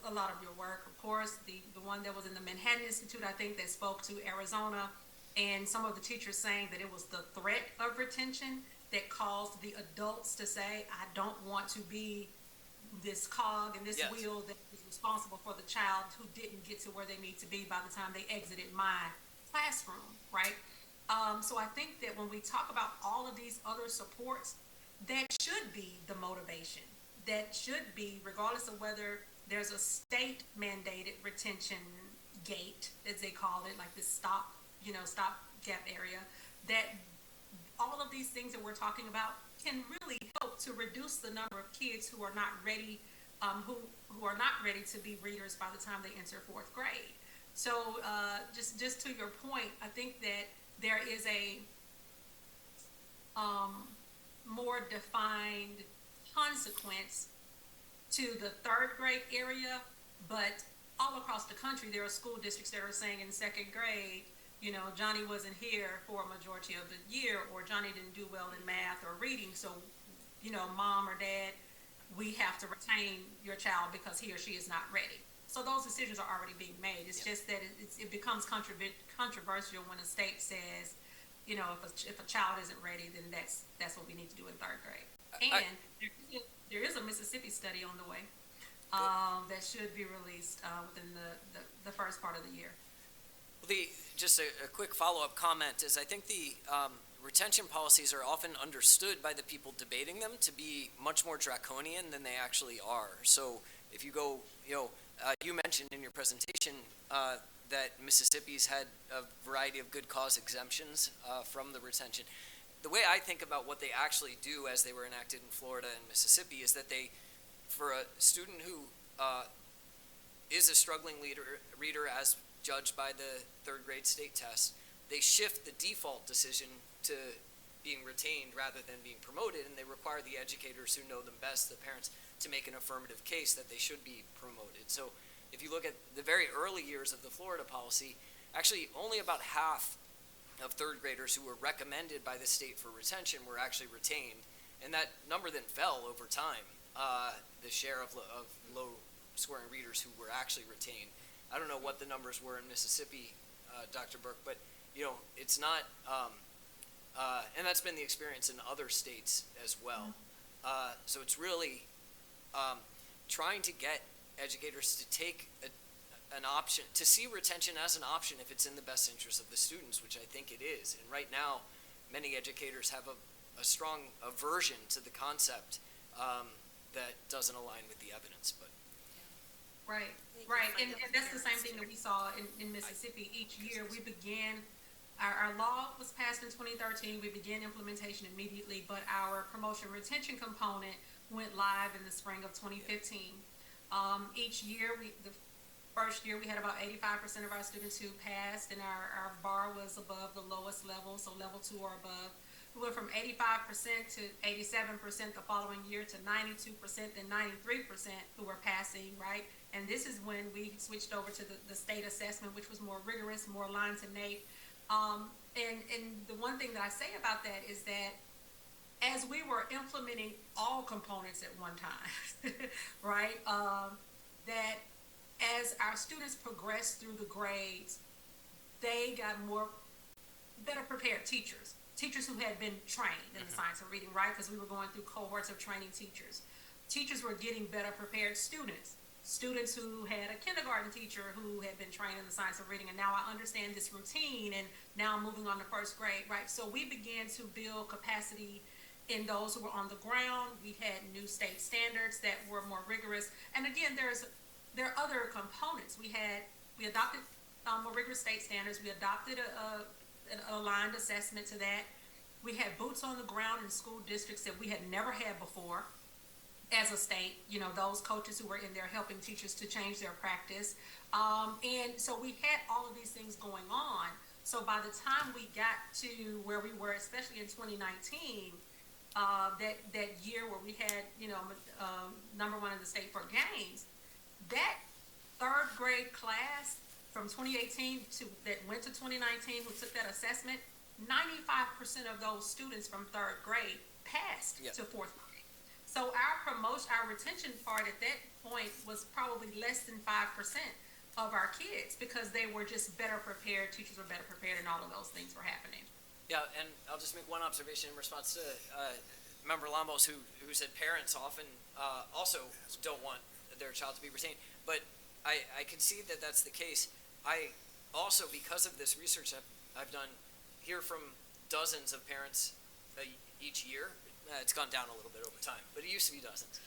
a lot of your work, of course, the one that was in the Manhattan Institute, I think, that spoke to Arizona, and some of the teachers saying that it was the threat of retention that caused the adults to say, I don't want to be this cog and this wheel that is responsible for the child who didn't get to where they need to be by the time they exited my classroom, right? So I think that when we talk about all of these other supports, that should be the motivation. That should be, regardless of whether there's a state mandated retention gate, as they call it, like this stop gap area, that all of these things that we're talking about can really help to reduce the number of kids who are not ready, who are not ready to be readers by the time they enter fourth grade. So just to your point, I think that there is a more defined consequence to the third grade area, but all across the country, there are school districts that are saying in second grade, Johnny wasn't here for a majority of the year, or Johnny didn't do well in math or reading, so, mom or dad, we have to retain your child because he or she is not ready. So those decisions are already being made. It's just that it becomes controversial when a state says, if a child isn't ready, then that's what we need to do in third grade. And there is a Mississippi study on the way that should be released within the first part of the year. Just a quick follow-up comment is, I think the retention policies are often understood by the people debating them to be much more draconian than they actually are. So if you go, you mentioned in your presentation that Mississippi's had a variety of good cause exemptions from the retention. The way I think about what they actually do as they were enacted in Florida and Mississippi is that they, for a student who is a struggling reader as judged by the third grade state test, they shift the default decision to being retained rather than being promoted, and they require the educators who know them best, the parents, to make an affirmative case that they should be promoted. So if you look at the very early years of the Florida policy, actually only about half of third graders who were recommended by the state for retention were actually retained, and that number then fell over time, the share of low scoring readers who were actually retained. I don't know what the numbers were in Mississippi, Dr. Burke, but it's not, and that's been the experience in other states as well. So it's really trying to get educators to take an option, to see retention as an option if it's in the best interest of the students, which I think it is. And right now, many educators have a strong aversion to the concept that doesn't align with the evidence. But Right. And that's the same thing that we saw in Mississippi. Each year we began, our law was passed in 2013, we began implementation immediately, but our promotion retention component went live in the spring of 2015. Each year, the first year we had about 85% of our students who passed, and our bar was above the lowest level, so level 2 or above. We went from 85% to 87% the following year to 92%, then 93% who were passing, right? And this is when we switched over to the state assessment, which was more rigorous, more aligned to NAEP. and the one thing that I say about that is that as we were implementing all components at one time, right? That as our students progressed through the grades, they got better prepared teachers who had been trained in the science of reading, right? Because we were going through cohorts of training teachers. Teachers were getting better prepared students who had a kindergarten teacher who had been trained in the science of reading, and now I understand this routine, and now I'm moving on to first grade, right? So we began to build capacity in those who were on the ground. We had new state standards that were more rigorous. And again, there are other components. We adopted more rigorous state standards. We adopted an aligned assessment to that. We had boots on the ground in school districts that we had never had before as a state, those coaches who were in there helping teachers to change their practice. And so we had all of these things going on. So by the time we got to where we were, especially in 2019, that year where we had, number one in the state for gains, that third grade class from 2018 that went to 2019 who took that assessment, 95% of those students from third grade passed to fourth grade. So our retention part at that point was probably less than 5% of our kids because they were just better prepared, teachers were better prepared, and all of those things were happening. Yeah, and I'll just make one observation in response to Member Lambos, who said parents often also don't want their child to be retained. But I can see that that's the case. I also, because of this research I've done, hear from dozens of parents each year. It's gone down a little bit over time, but it used to be dozens,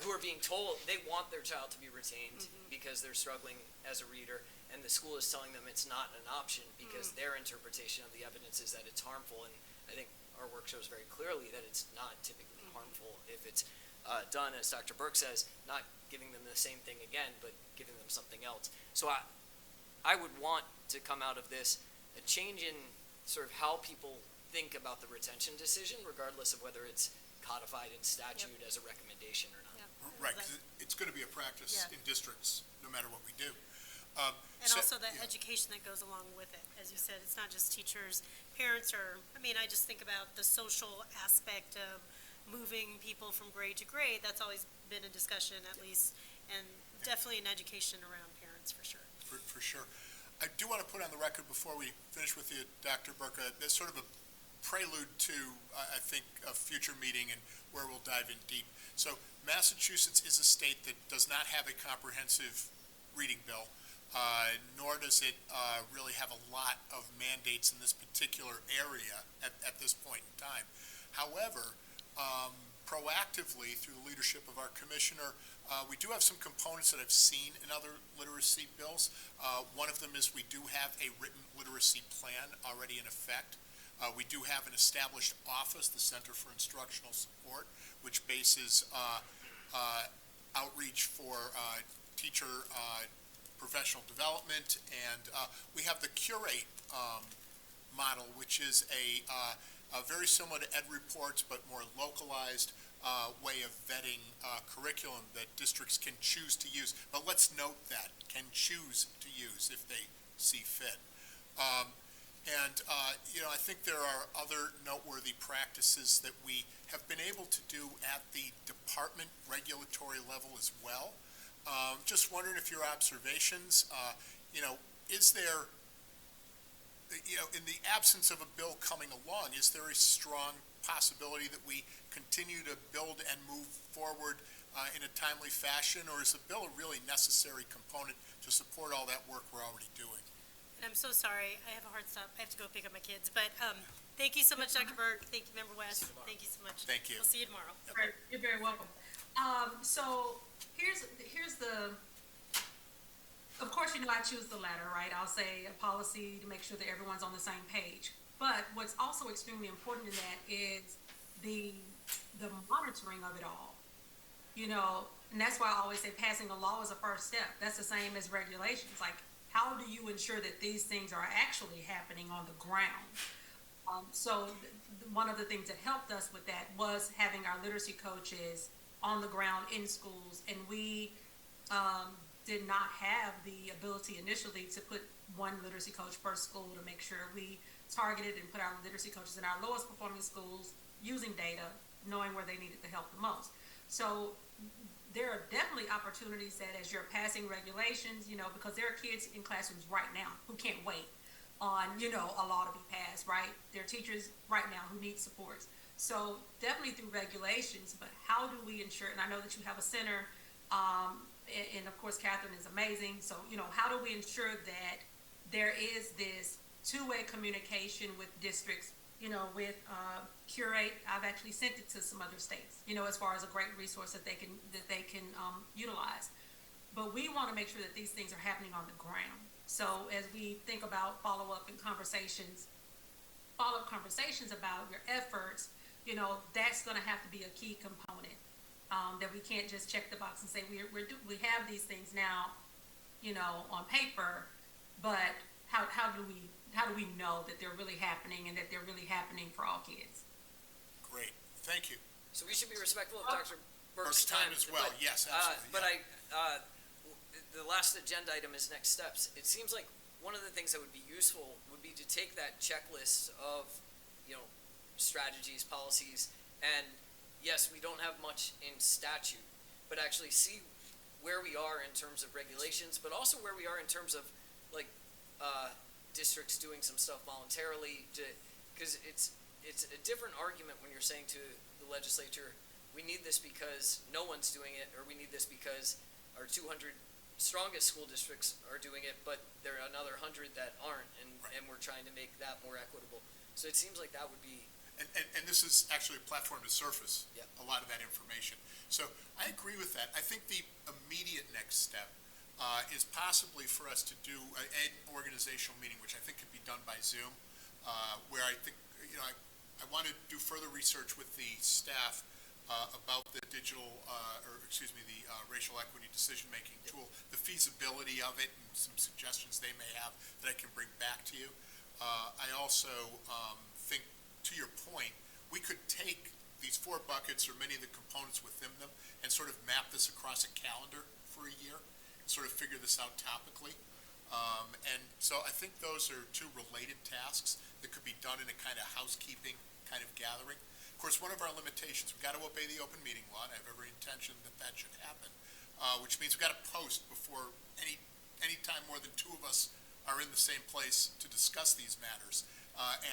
who are being told they want their child to be retained because they're struggling as a reader, and the school is telling them it's not an option because their interpretation of the evidence is that it's harmful. And I think our work shows very clearly that it's not typically harmful if it's done, as Dr. Burke says, not giving them the same thing again, but giving them something else. So I would want to come out of this a change in sort of how people think about the retention decision, regardless of whether it's codified in statute as a recommendation or not. Right, because it's going to be a practice in districts, no matter what we do. And also the education that goes along with it. As you said, it's not just teachers, parents I just think about the social aspect of moving people from grade to grade. That's always been a discussion, at least, and definitely an education around parents, for sure. For sure. I do want to put on the record before we finish with you, Dr. Burke, there's sort of a prelude to, I think, a future meeting and where we'll dive in deep. So Massachusetts is a state that does not have a comprehensive reading bill, nor does it really have a lot of mandates in this particular area at this point in time. However, proactively, through the leadership of our commissioner, we do have some components that I've seen in other literacy bills. One of them is we do have a written literacy plan already in effect. We do have an established office, the Center for Instructional Support, which bases outreach for teacher professional development, and we have the Curate model, which is a very similar to Ed Reports, but more localized way of vetting curriculum that districts can choose to use. But let's note that, can choose to use if they see fit. I think there are other noteworthy practices that we have been able to do at the department regulatory level as well. Just wondering if your observations, is there, in the absence of a bill coming along, is there a strong possibility that we continue to build and move forward in a timely fashion, or is the bill a really necessary component to support all that work we're already doing? And I'm so sorry, I have a hard stop. I have to go pick up my kids. But thank you so much, Dr. Burke. Thank you, Member West. Thank you so much. Thank you. We'll see you tomorrow. Right. You're very welcome. So here's the, of course, I choose the latter, right? I'll say a policy to make sure that everyone's on the same page. But what's also extremely important in that is the monitoring of it all. And that's why I always say passing a law is a first step. That's the same as regulations. Like, how do you ensure that these things are actually happening on the ground? So one of the things that helped us with that was having our literacy coaches on the ground in schools, and we did not have the ability initially to put one literacy coach per school to make sure we targeted and put our literacy coaches in our lowest performing schools using data, knowing where they needed the help the most. So there are definitely opportunities that as you're passing regulations, because there are kids in classrooms right now who can't wait on, a law to be passed, right? There are teachers right now who need supports. So definitely through regulations, but how do we ensure, and I know that you have a center, and of course Catherine is amazing, so, how do we ensure that there is this two-way communication with districts, with Curate? I've actually sent it to some other states, as far as a great resource that they can utilize. But we want to make sure that these things are happening on the ground. So as we think about follow-up conversations about your efforts, that's going to have to be a key component. That we can't just check the box and say we have these things now, on paper, but how do we know that they're really happening and that they're really happening for all kids? Great, thank you. So we should be respectful of Dr. Burke's time as well, but, yes, absolutely. But the last agenda item is next steps. It seems like one of the things that would be useful would be to take that checklist of, strategies, policies, and yes, we don't have much in statute, but actually see where we are in terms of regulations, but also where we are in terms of, like, districts doing some stuff voluntarily, because it's a different argument when you're saying to the legislature, we need this because no one's doing it, or we need this because our 200 strongest school districts are doing it, but there are another 100 that aren't, and we're trying to make that more equitable. So it seems like that would be... And this is actually a platform to surface Yep. a lot of that information. So I agree with that. I think the immediate next step is possibly for us to do an organizational meeting, which I think could be done by Zoom, where I think, I want to do further research with the staff about the digital, the racial equity decision-making tool, the feasibility of it, and some suggestions they may have that I can bring back to you. I also think, to your point, we could take these 4 buckets or many of the components within them and sort of map this across a calendar for a year and sort of figure this out topically. And so I think those are 2 related tasks that could be done in a kind of housekeeping kind of gathering. Of course, one of our limitations, we've got to obey the open meeting law, and I have every intention that that should happen, which means we've got to post before any time more than 2 of us are in the same place to discuss these matters.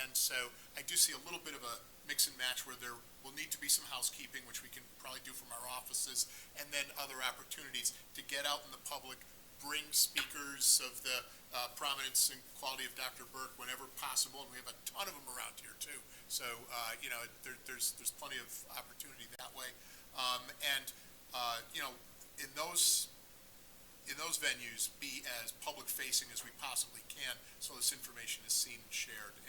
And so I do see a little bit of a mix and match where there will need to be some housekeeping, which we can probably do from our offices, and then other opportunities to get out in the public, bring speakers of the prominence and quality of Dr. Burke whenever possible, and we have a ton of them around here too. So, there's plenty of opportunity that way. In those venues, be as public-facing as we possibly can, so this information is seen and shared,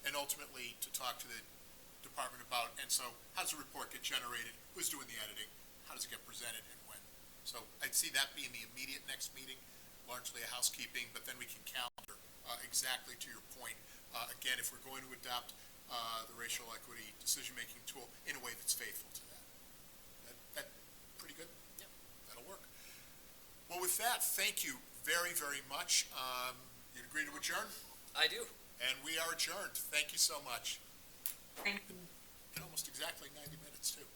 and ultimately to talk to the department about, and so how does the report get generated, who's doing the editing, how does it get presented, and when. So I'd see that being the immediate next meeting, largely a housekeeping, but then we can calendar exactly to your point. Again, if we're going to adopt the racial equity decision-making tool in a way that's faithful to that. That pretty good? Yep. That'll work. Well, with that, thank you very, very much. You'd agree to adjourn? I do. And we are adjourned. Thank you so much. Thank you. In almost exactly 90 minutes, too.